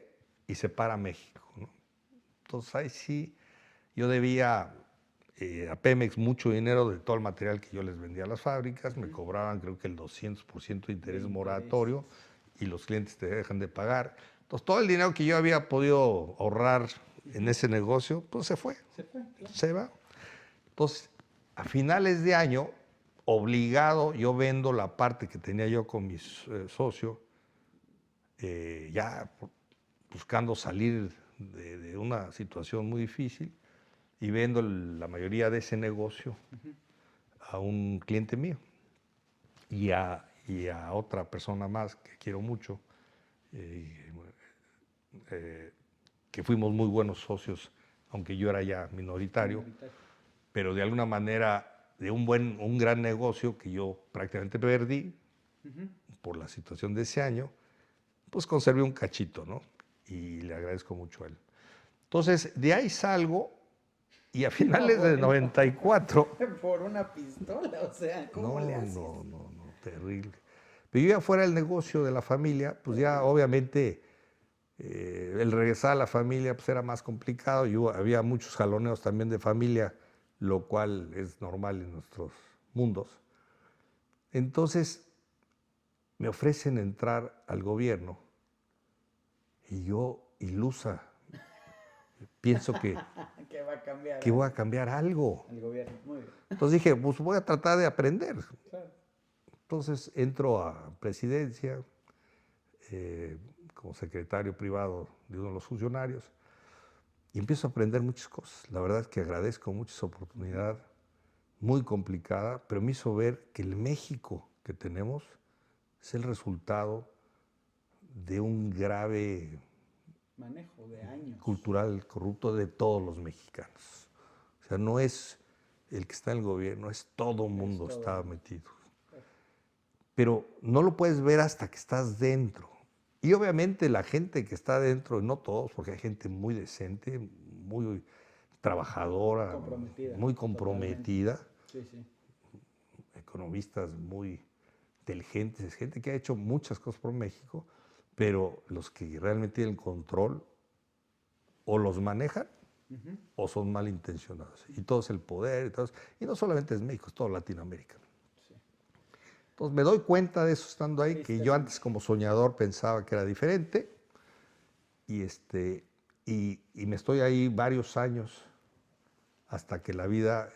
[SPEAKER 4] y se para México, ¿no? Entonces ahí sí, yo debía a Pemex mucho dinero de todo el material que yo les vendía a las fábricas, me cobraban creo que el 200% de interés moratorio, y los clientes te dejan de pagar. Entonces todo el dinero que yo había podido ahorrar en ese negocio, pues se fue, se va. Entonces, a finales de año, obligado, yo vendo la parte que tenía yo con mi socio, ya buscando salir de una situación muy difícil, y vendo la mayoría de ese negocio a un cliente mío y a otra persona más que quiero mucho, que fuimos muy buenos socios, aunque yo era ya minoritario, pero de alguna manera de un gran negocio que yo prácticamente perdí por la situación de ese año, pues conservé un cachito, ¿no? Y le agradezco mucho a él. Entonces, de ahí salgo, y a finales de 94...
[SPEAKER 1] Por una pistola, o sea, ¿cómo le haces?
[SPEAKER 4] No, terrible. Pero yo ya fuera del negocio de la familia, pues ya obviamente el regresar a la familia pues era más complicado. Había muchos jaloneos también de familia, lo cual es normal en nuestros mundos. Entonces me ofrecen entrar al gobierno y yo, ilusa, pienso
[SPEAKER 1] Que va a cambiar.
[SPEAKER 4] que voy a cambiar algo.
[SPEAKER 1] El gobierno, muy bien.
[SPEAKER 4] Entonces dije, pues voy a tratar de aprender.
[SPEAKER 1] Claro.
[SPEAKER 4] Entonces entro a presidencia como secretario privado de uno de los funcionarios y empiezo a aprender muchas cosas. La verdad es que agradezco mucho esa oportunidad, muy complicada, pero me hizo ver que el México que tenemos es el resultado de un grave
[SPEAKER 1] Manejo de años.
[SPEAKER 4] cultural corrupto de todos los mexicanos. O sea, no es el que está en el gobierno, es todo el mundo
[SPEAKER 1] todo.
[SPEAKER 4] está metido. Pero no lo puedes ver hasta que estás dentro. Y obviamente la gente que está dentro, no todos, porque hay gente muy decente, muy trabajadora,
[SPEAKER 1] Comprometida,
[SPEAKER 4] muy comprometida,
[SPEAKER 1] Sí, sí.
[SPEAKER 4] economistas muy inteligentes, gente que ha hecho muchas cosas por México, pero los que realmente tienen control o los manejan o son malintencionados. Y todo es el poder, y no solamente es México, es toda Latinoamérica.
[SPEAKER 1] Sí.
[SPEAKER 4] Entonces me doy cuenta de eso estando ahí, que yo
[SPEAKER 1] Tristemente.
[SPEAKER 4] antes como soñador pensaba que era diferente, y me estoy ahí varios años hasta que la vida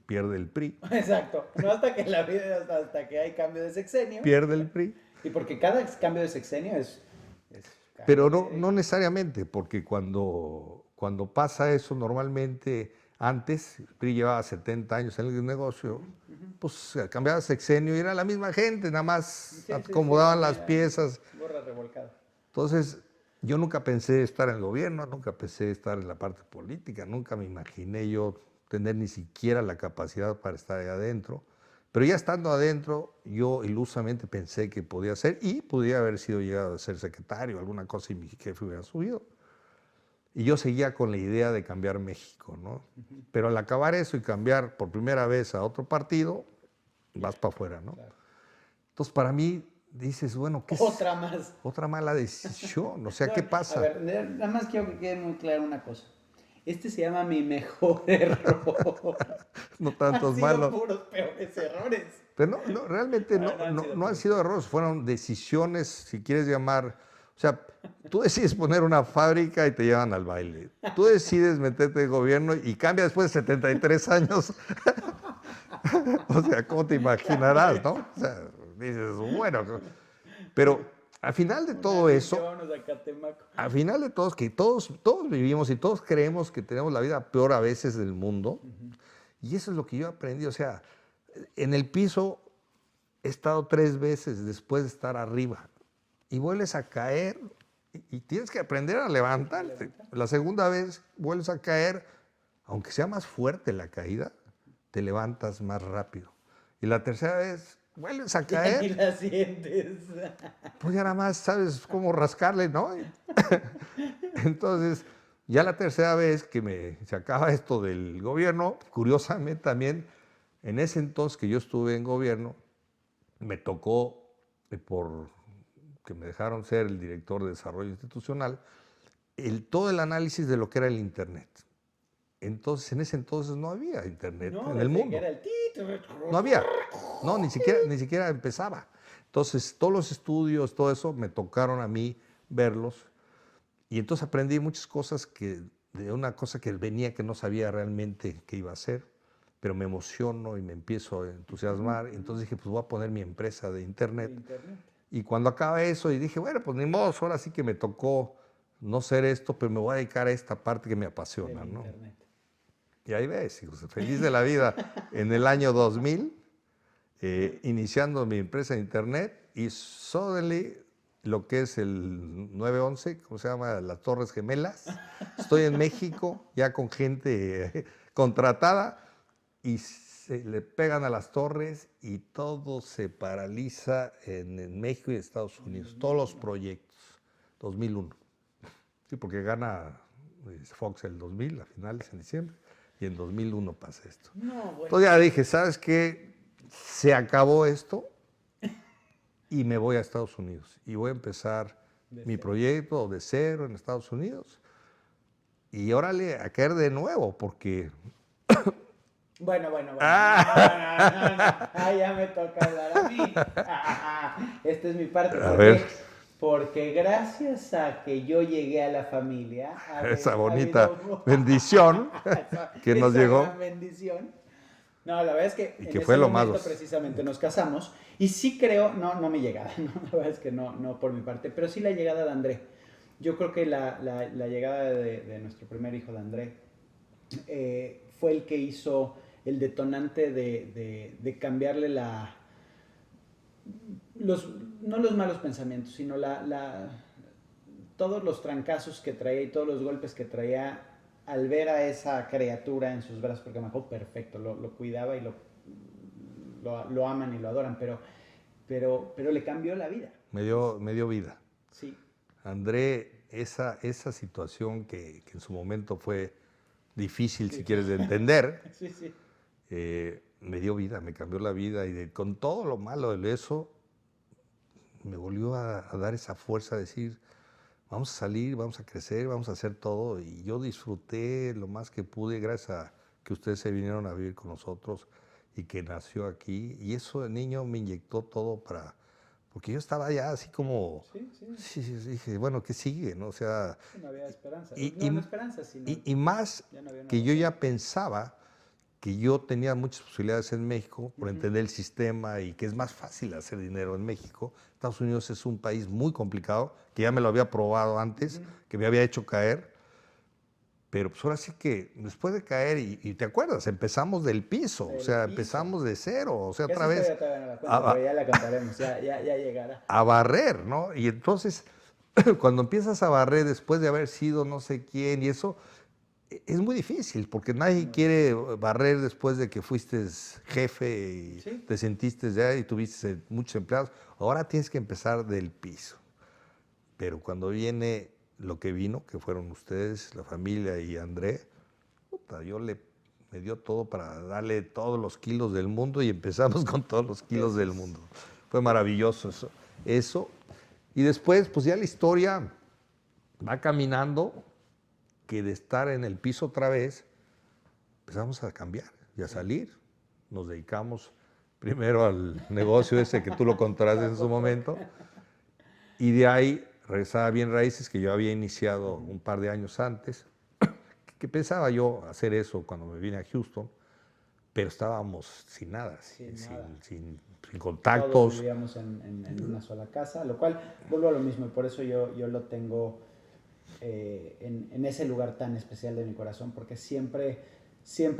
[SPEAKER 4] pierde el PRI.
[SPEAKER 1] Exacto. No hasta que la vida, hasta que hay cambio de sexenio.
[SPEAKER 4] Pierde el PRI.
[SPEAKER 1] Y porque cada cambio de sexenio es
[SPEAKER 4] Pero
[SPEAKER 1] cambio de-
[SPEAKER 4] no necesariamente, porque cuando pasa eso normalmente, antes, el PRI llevaba 70 años en el negocio, pues cambiaba de sexenio y era la misma gente, nada más
[SPEAKER 1] sí,
[SPEAKER 4] acomodaban
[SPEAKER 1] sí,
[SPEAKER 4] las
[SPEAKER 1] mira,
[SPEAKER 4] piezas.
[SPEAKER 1] Borra revolcada.
[SPEAKER 4] Entonces, yo nunca pensé estar en el gobierno, nunca pensé estar en la parte política, nunca me imaginé yo tener ni siquiera la capacidad para estar ahí adentro. Pero ya estando adentro, yo ilusamente pensé que podía ser y podía haber sido llegado a ser secretario, alguna cosa y mi jefe hubiera subido. Y yo seguía con la idea de cambiar México, ¿no? Pero al acabar eso y cambiar por primera vez a otro partido, vas para afuera, ¿no?
[SPEAKER 1] Claro.
[SPEAKER 4] Entonces, para mí, dices, bueno, ¿qué es?
[SPEAKER 1] Otra más.
[SPEAKER 4] Otra mala decisión. O sea, ¿qué
[SPEAKER 1] No,
[SPEAKER 4] pasa?
[SPEAKER 1] A ver, nada más quiero que quede muy clara una cosa. Este se llama mi mejor error.
[SPEAKER 4] No
[SPEAKER 1] Han
[SPEAKER 4] tantos
[SPEAKER 1] sido
[SPEAKER 4] malos.
[SPEAKER 1] puros peores errores.
[SPEAKER 4] Pero realmente no han sido errores, fueron decisiones, si quieres llamar. O sea, tú decides poner una fábrica y te llevan al baile. Tú decides meterte en gobierno y cambia después de 73 años. O sea, ¿cómo te imaginarás, no? O sea, dices, bueno. Pero al final de todo eso,
[SPEAKER 1] Vámonos a Catemaco.
[SPEAKER 4] al final de todo es que todos vivimos y todos creemos que tenemos la vida peor a veces del mundo. Y eso es lo que yo aprendí. O sea, en el piso he estado 3 veces después de estar arriba y vuelves a caer y tienes que aprender a levantarte. La segunda vez vuelves a caer, aunque sea más fuerte la caída, te levantas más rápido. Y la tercera vez vuelves a
[SPEAKER 1] Ya ni
[SPEAKER 4] caer,
[SPEAKER 1] la sientes.
[SPEAKER 4] pues ya nada más sabes cómo rascarle, ¿no? Entonces, ya la tercera vez que se acaba esto del gobierno, curiosamente también, en ese entonces que yo estuve en gobierno, me tocó, por que me dejaron ser el director de desarrollo institucional, todo el análisis de lo que era el Internet. Entonces, en ese entonces no había Internet
[SPEAKER 1] No,
[SPEAKER 4] en el
[SPEAKER 1] desde
[SPEAKER 4] mundo.
[SPEAKER 1] que era el tito.
[SPEAKER 4] No había. No, ni siquiera empezaba. Entonces, todos los estudios, todo eso, me tocaron a mí verlos. Y entonces aprendí muchas cosas de una cosa que venía que no sabía realmente qué iba a hacer, pero me emociono y me empiezo a entusiasmar. Y entonces dije, pues voy a poner mi empresa de Internet. Y cuando acaba eso, y dije, bueno, pues ni modo, ahora sí que me tocó no ser esto, pero me voy a dedicar a esta parte que me apasiona, ¿no?
[SPEAKER 1] Internet.
[SPEAKER 4] Y ahí ves, hijos, feliz de la vida. En el año 2000, iniciando mi empresa de Internet, y suddenly, lo que es el 911, ¿cómo se llama? Las Torres Gemelas. Estoy en México, ya con gente contratada, y se le pegan a las torres y todo se paraliza en México y Estados Unidos. Todos los proyectos. 2001. Sí, porque gana Fox el 2000, a finales en diciembre, y en 2001 pasa esto.
[SPEAKER 1] No, bueno.
[SPEAKER 4] Entonces ya dije, ¿sabes qué? Se acabó esto, y me voy a Estados Unidos. Y voy a empezar mi proyecto de cero en Estados Unidos. Y órale, a caer de nuevo, porque...
[SPEAKER 1] Bueno. No. Ah, ya me toca hablar a mí. Esta es mi parte.
[SPEAKER 4] A ver.
[SPEAKER 1] Porque gracias a que yo llegué a la familia,
[SPEAKER 4] Esa bonita bendición que nos
[SPEAKER 1] esa
[SPEAKER 4] llegó.
[SPEAKER 1] gran bendición. No, la verdad es que
[SPEAKER 4] Y
[SPEAKER 1] en
[SPEAKER 4] que
[SPEAKER 1] ese
[SPEAKER 4] fue lo
[SPEAKER 1] momento
[SPEAKER 4] más-
[SPEAKER 1] precisamente nos casamos y sí creo, no mi llegada, no, la verdad es que no por mi parte, pero sí la llegada de André. Yo creo que la llegada de nuestro primer hijo de André fue el que hizo el detonante de cambiarle no los malos pensamientos, sino todos los trancazos que traía y todos los golpes que traía al ver a esa criatura en sus brazos, porque me acuerdo perfecto, lo cuidaba y lo aman y lo adoran, pero le cambió la vida.
[SPEAKER 4] Me dio vida.
[SPEAKER 1] Sí.
[SPEAKER 4] André, esa situación que en su momento fue difícil, si quieres, de entender,
[SPEAKER 1] Sí.
[SPEAKER 4] me dio vida, me cambió la vida y con todo lo malo de eso, me volvió a dar esa fuerza de decir, vamos a salir, vamos a crecer, vamos a hacer todo. Y yo disfruté lo más que pude gracias a que ustedes se vinieron a vivir con nosotros y que nació aquí. Y eso de niño me inyectó todo porque yo estaba ya así como... Sí, dije, bueno, ¿qué sigue? ¿No? O sea...
[SPEAKER 1] No había esperanza.
[SPEAKER 4] Y,
[SPEAKER 1] no esperanza, sino...
[SPEAKER 4] y más
[SPEAKER 1] ya no había una
[SPEAKER 4] que yo
[SPEAKER 1] razón.
[SPEAKER 4] ya pensaba que yo tenía muchas posibilidades en México por entender el sistema y que es más fácil hacer dinero en México. Estados Unidos es un país muy complicado, que ya me lo había probado antes, que me había hecho caer. Pero pues ahora sí que después de caer, y te acuerdas, empezamos del piso,
[SPEAKER 1] Del
[SPEAKER 4] o sea,
[SPEAKER 1] piso.
[SPEAKER 4] empezamos de cero, o sea,
[SPEAKER 1] Esa
[SPEAKER 4] otra vez
[SPEAKER 1] historia todavía no la cuento, pero ya la contaremos, ya llegará.
[SPEAKER 4] a barrer, ¿no? Y entonces, cuando empiezas a barrer después de haber sido no sé quién y eso, es muy difícil, porque nadie quiere barrer después de que fuiste jefe y
[SPEAKER 1] Sí.
[SPEAKER 4] te sentiste ya y tuviste muchos empleados. Ahora tienes que empezar del piso. Pero cuando viene lo que vino, que fueron ustedes, la familia y André, puta, me dio todo para darle todos los kilos del mundo y empezamos con todos los kilos del mundo. Fue maravilloso eso. Y después, pues ya la historia va caminando, que de estar en el piso otra vez, empezamos a cambiar y a salir. Nos dedicamos primero al negocio ese que tú lo contarás en su momento, y de ahí regresaba a Bien Raíces, que yo había iniciado un par de años antes, que pensaba yo hacer eso cuando me vine a Houston, pero estábamos sin nada, sin
[SPEAKER 1] Todos
[SPEAKER 4] contactos.
[SPEAKER 1] vivíamos en una sola casa, lo cual vuelvo a lo mismo y por eso yo lo tengo en ese lugar tan especial de mi corazón, porque siempre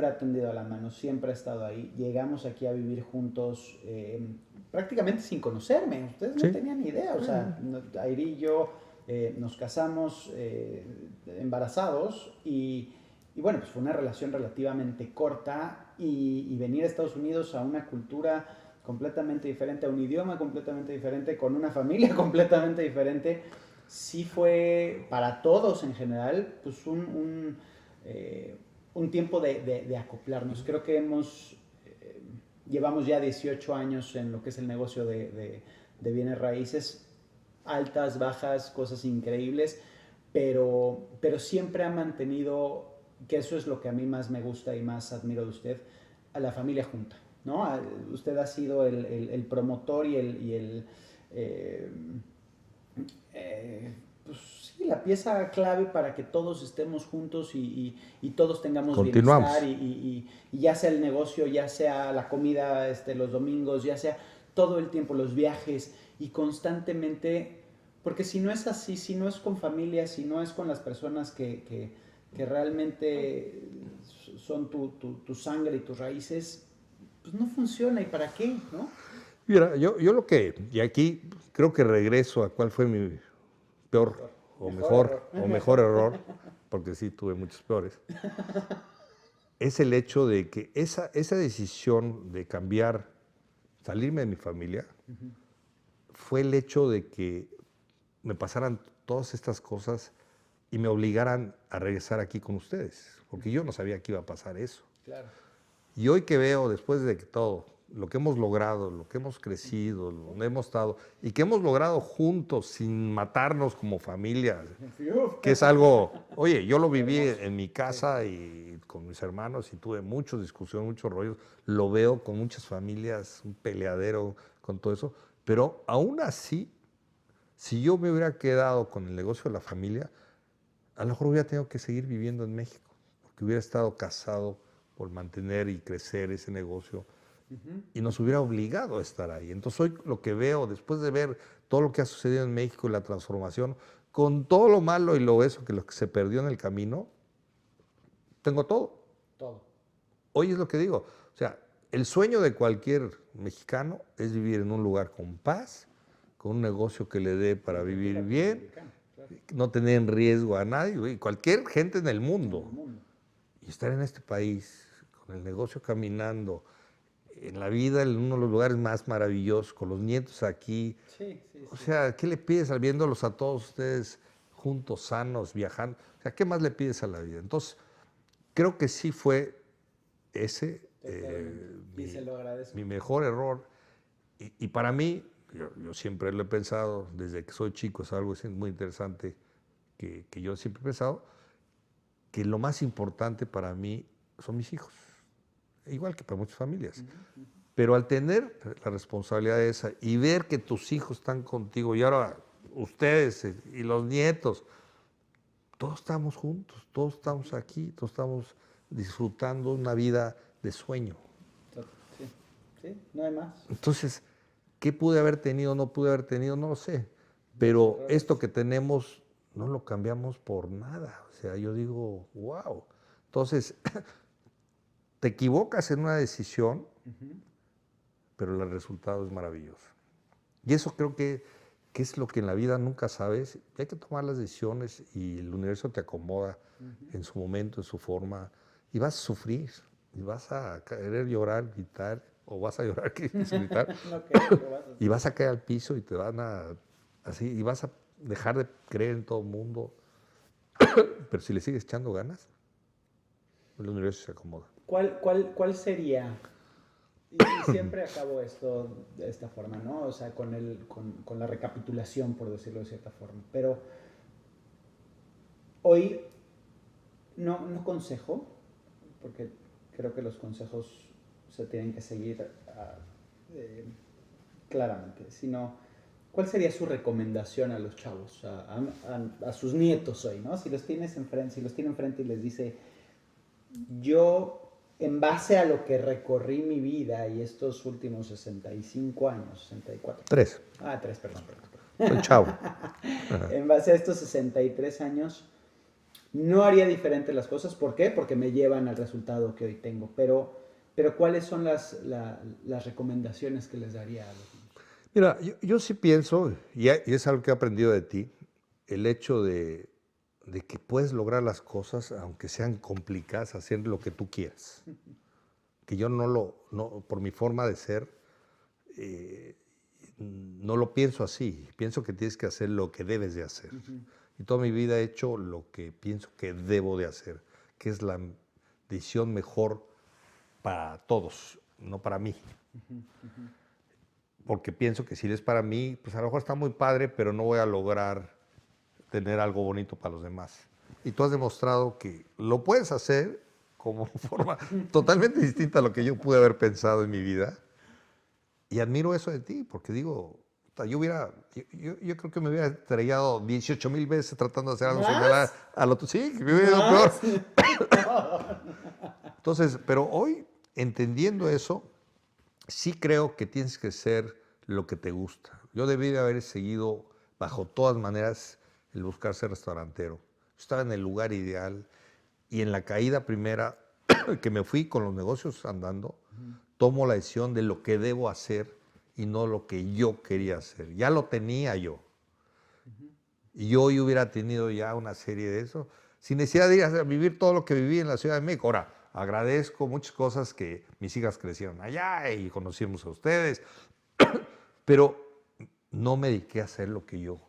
[SPEAKER 1] ha tendido a la mano, siempre ha estado ahí. Llegamos aquí a vivir juntos prácticamente sin conocerme, ustedes no
[SPEAKER 4] Sí.
[SPEAKER 1] tenían ni idea, o sea, Airi y yo nos casamos embarazados y bueno, pues fue una relación relativamente corta y venir a Estados Unidos a una cultura completamente diferente, a un idioma completamente diferente, con una familia completamente diferente, sí fue para todos en general pues un tiempo de acoplarnos. Creo que llevamos ya 18 años en lo que es el negocio de bienes raíces, altas, bajas, cosas increíbles, pero siempre ha mantenido, que eso es lo que a mí más me gusta y más admiro de usted, a la familia junta, ¿no? Usted ha sido el promotor y pues sí, la pieza clave para que todos estemos juntos y todos tengamos
[SPEAKER 4] Continuamos.
[SPEAKER 1] bienestar y ya sea el negocio, ya sea la comida los domingos, ya sea todo el tiempo los viajes y constantemente, porque si no es así, si no es con familia, si no es con las personas que realmente son tu sangre y tus raíces, pues no funciona. ¿Y para qué? ¿No?
[SPEAKER 4] Mira, yo y aquí creo que regreso a cuál fue mi peor mejor error, porque sí tuve muchos peores, es el hecho de que esa decisión de cambiar, salirme de mi familia, fue el hecho de que me pasaran todas estas cosas y me obligaran a regresar aquí con ustedes, porque yo no sabía que iba a pasar eso.
[SPEAKER 1] Claro.
[SPEAKER 4] Y hoy que veo, después de que todo, lo que hemos logrado, lo que hemos crecido, donde hemos estado y que hemos logrado juntos sin matarnos como familia, que es algo, oye, yo lo viví en mi casa y con mis hermanos y tuve muchas discusiones, muchos rollos, lo veo con muchas familias, un peleadero con todo eso, pero aún así, si yo me hubiera quedado con el negocio de la familia, a lo mejor hubiera tenido que seguir viviendo en México, porque hubiera estado casado por mantener y crecer ese negocio y nos hubiera obligado a estar ahí. Entonces hoy lo que veo, después de ver todo lo que ha sucedido en México y la transformación, con todo lo malo y lo que se perdió en el camino, tengo todo.
[SPEAKER 1] Todo.
[SPEAKER 4] Hoy es lo que digo, o sea, el sueño de cualquier mexicano es vivir en un lugar con paz, con un negocio que le dé para vivir bien, no tener en riesgo a nadie, güey, cualquier gente en el mundo. Y estar en este país, con el negocio caminando, en la vida, en uno de los lugares más maravillosos, con los nietos aquí.
[SPEAKER 1] Sí, sí,
[SPEAKER 4] O
[SPEAKER 1] sí.
[SPEAKER 4] sea, ¿qué le pides viéndolos a todos ustedes juntos, sanos, viajando? O sea, ¿qué más le pides a la vida? Entonces, creo que sí fue ese
[SPEAKER 1] Y se lo agradezco.
[SPEAKER 4] mi mejor error. Y para mí, yo siempre lo he pensado, desde que soy chico, es algo muy interesante que yo siempre he pensado, que lo más importante para mí son mis hijos, igual que para muchas familias. Pero al tener la responsabilidad esa y ver que tus hijos están contigo y ahora ustedes y los nietos, todos estamos juntos, todos estamos aquí, todos estamos disfrutando una vida de sueño.
[SPEAKER 1] Sí, sí, no hay más.
[SPEAKER 4] Entonces, ¿qué pude haber tenido, no pude haber tenido? No lo sé. Pero esto que tenemos no lo cambiamos por nada. O sea, yo digo, wow. Entonces, te equivocas en una decisión, pero el resultado es maravilloso. Y eso creo que es lo que en la vida nunca sabes. Hay que tomar las decisiones y el universo te acomoda en su momento, en su forma, y vas a sufrir, y vas a querer llorar, gritar, o vas a llorar, gritar, y vas a caer al piso y te van así, y vas a dejar de creer en todo el mundo. Pero si le sigues echando ganas, el universo se acomoda.
[SPEAKER 1] ¿Cuál sería? Y siempre acabo esto de esta forma, ¿no? O sea, con la recapitulación, por decirlo de cierta forma. Pero hoy no consejo, porque creo que los consejos se tienen que seguir claramente, sino ¿cuál sería su recomendación a los chavos, a sus nietos hoy, ¿no? Si los tiene enfrente y les dice, yo, en base a lo que recorrí mi vida y estos últimos 65 años, 64.
[SPEAKER 4] 3.
[SPEAKER 1] 3, perdón.
[SPEAKER 4] Soy chavo.
[SPEAKER 1] En base a estos 63 años, no haría diferente las cosas. ¿Por qué? Porque me llevan al resultado que hoy tengo. Pero ¿cuáles son las recomendaciones que les daría a los niños?
[SPEAKER 4] Mira, yo sí pienso, y es algo que he aprendido de ti, el hecho de que puedes lograr las cosas, aunque sean complicadas, haciendo lo que tú quieras. Que yo no por mi forma de ser, no lo pienso así. Pienso que tienes que hacer lo que debes de hacer. Y toda mi vida he hecho lo que pienso que debo de hacer, que es la decisión mejor para todos, no para mí. Porque pienso que si es para mí, pues a lo mejor está muy padre, pero no voy a lograr tener algo bonito para los demás. Y tú has demostrado que lo puedes hacer como forma totalmente distinta a lo que yo pude haber pensado en mi vida. Y admiro eso de ti, porque digo, yo creo que me hubiera estrellado 18,000 veces tratando de hacer algo similar a lo tuyo. Sí, me hubiera ido peor. Entonces, pero hoy, entendiendo eso, sí creo que tienes que ser lo que te gusta. Yo debí de haber seguido, bajo todas maneras, el buscar ser restaurantero. Estaba en el lugar ideal y en la caída primera que me fui con los negocios andando, tomo la decisión de lo que debo hacer y no lo que yo quería hacer. Ya lo tenía yo. Y yo hoy hubiera tenido ya una serie de eso, sin necesidad de ir a vivir todo lo que viví en la Ciudad de México. Ahora, agradezco muchas cosas que mis hijas crecieron allá y conocimos a ustedes, pero no me dediqué a hacer lo que yo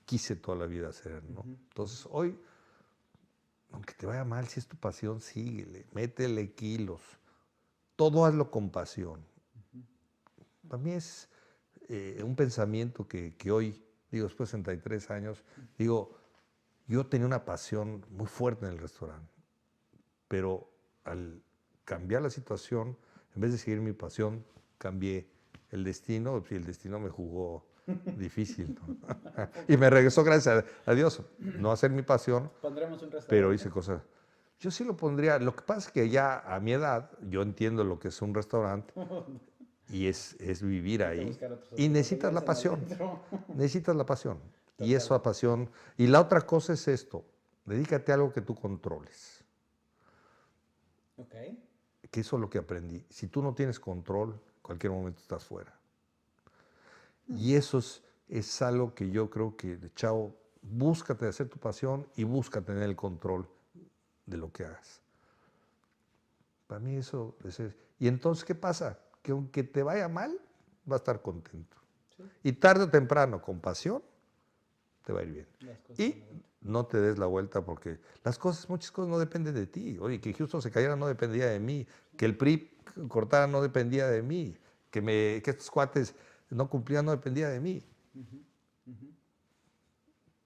[SPEAKER 4] quise toda la vida hacer, ¿no? Entonces, hoy, aunque te vaya mal, si es tu pasión, síguele, métele kilos. Todo hazlo con pasión. Para mí es un pensamiento que hoy, digo, después de 63 años, digo, yo tenía una pasión muy fuerte en el restaurante, pero al cambiar la situación, en vez de seguir mi pasión, cambié el destino y el destino me jugó difícil, ¿no? Y me regresó, gracias a Dios, no a hacer mi pasión,
[SPEAKER 1] Pondremos un restaurante.
[SPEAKER 4] pero hice cosas. Yo sí lo pondría. Lo que pasa es que ya a mi edad, yo entiendo lo que es un restaurante y es vivir
[SPEAKER 1] Hay que
[SPEAKER 4] ahí.
[SPEAKER 1] buscar otros
[SPEAKER 4] Y
[SPEAKER 1] socios,
[SPEAKER 4] necesitas la
[SPEAKER 1] porque ya
[SPEAKER 4] pasión.
[SPEAKER 1] se nos entró.
[SPEAKER 4] Necesitas la pasión. Y
[SPEAKER 1] Total.
[SPEAKER 4] esa pasión. Y la otra cosa es esto. Dedícate a algo que tú controles.
[SPEAKER 1] Ok.
[SPEAKER 4] Que eso es lo que aprendí. Si tú no tienes control, en cualquier momento estás fuera. Y eso es algo que yo creo que, de chavo, búscate hacer tu pasión y busca tener el control de lo que hagas. Para mí eso es... Y entonces, ¿qué pasa? Que aunque te vaya mal, vas a estar contento.
[SPEAKER 1] Sí.
[SPEAKER 4] Y tarde o temprano, con pasión, te va a ir bien.
[SPEAKER 1] Las cosas
[SPEAKER 4] Y no te des la vuelta porque muchas cosas no dependen de ti. Oye, que Houston se cayera no dependía de mí. Que el PRI cortara no dependía de mí. Que estos cuates no cumplían no dependía de mí.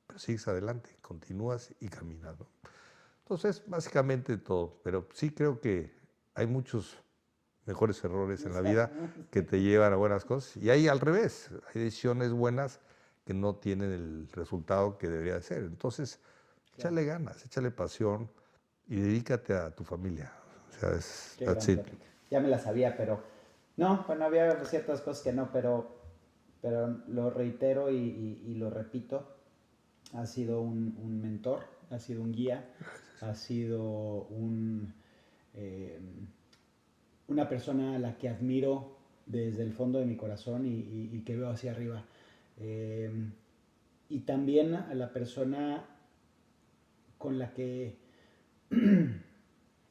[SPEAKER 4] Pero sigues adelante, continúas y caminas, ¿no? Entonces, básicamente todo. Pero sí creo que hay muchos mejores errores en la vida que te llevan a buenas cosas. Y hay al revés, hay decisiones buenas que no tienen el resultado que debería de ser. Entonces, échale ganas, échale pasión y dedícate a tu familia. O sea,
[SPEAKER 1] Qué
[SPEAKER 4] that's
[SPEAKER 1] gran
[SPEAKER 4] it.
[SPEAKER 1] plática. Ya me la sabía, pero no, bueno, había ciertas cosas que no, pero lo reitero y lo repito. Ha sido un mentor, ha sido un guía, ha sido una persona a la que admiro desde el fondo de mi corazón y que veo hacia arriba. Y también a la persona con la que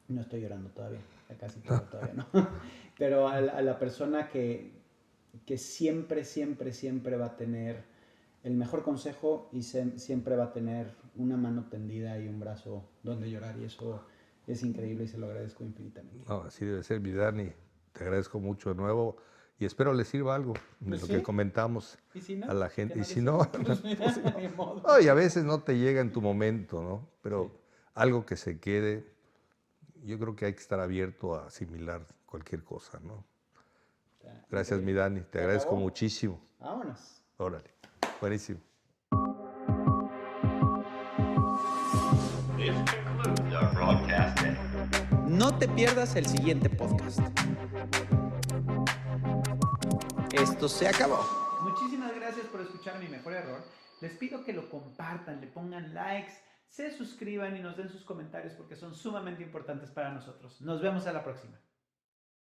[SPEAKER 1] no estoy llorando todavía, casi todavía no, pero a la persona que siempre, siempre, siempre va a tener el mejor consejo y siempre va a tener una mano tendida y un brazo donde llorar, y eso es increíble y se lo agradezco infinitamente.
[SPEAKER 4] No, así debe ser, mi Dani. Te agradezco mucho de nuevo y espero les sirva algo de lo
[SPEAKER 1] ¿Sí?
[SPEAKER 4] que comentamos
[SPEAKER 1] ¿Y si no?
[SPEAKER 4] a la gente.
[SPEAKER 1] ¿Que
[SPEAKER 4] Y
[SPEAKER 1] no
[SPEAKER 4] si
[SPEAKER 1] les
[SPEAKER 4] no,
[SPEAKER 1] sirva? Pues mira, ni modo.
[SPEAKER 4] no, y a veces no te llega en tu momento, ¿no? Pero
[SPEAKER 1] Sí.
[SPEAKER 4] algo que se quede, yo creo que hay que estar abierto a asimilar cualquier cosa, ¿no?
[SPEAKER 1] Está
[SPEAKER 4] Gracias,
[SPEAKER 1] increíble.
[SPEAKER 4] mi Dani. Te
[SPEAKER 1] ¿Se
[SPEAKER 4] agradezco
[SPEAKER 1] acabó?
[SPEAKER 4] muchísimo.
[SPEAKER 1] Vámonos.
[SPEAKER 4] Órale. Buenísimo.
[SPEAKER 3] This concludes our broadcast day.
[SPEAKER 5] No te pierdas el siguiente podcast. Esto se acabó.
[SPEAKER 1] Muchísimas gracias por escuchar Mi Mejor Error. Les pido que lo compartan, le pongan likes, se suscriban y nos den sus comentarios porque son sumamente importantes para nosotros. Nos vemos a la próxima.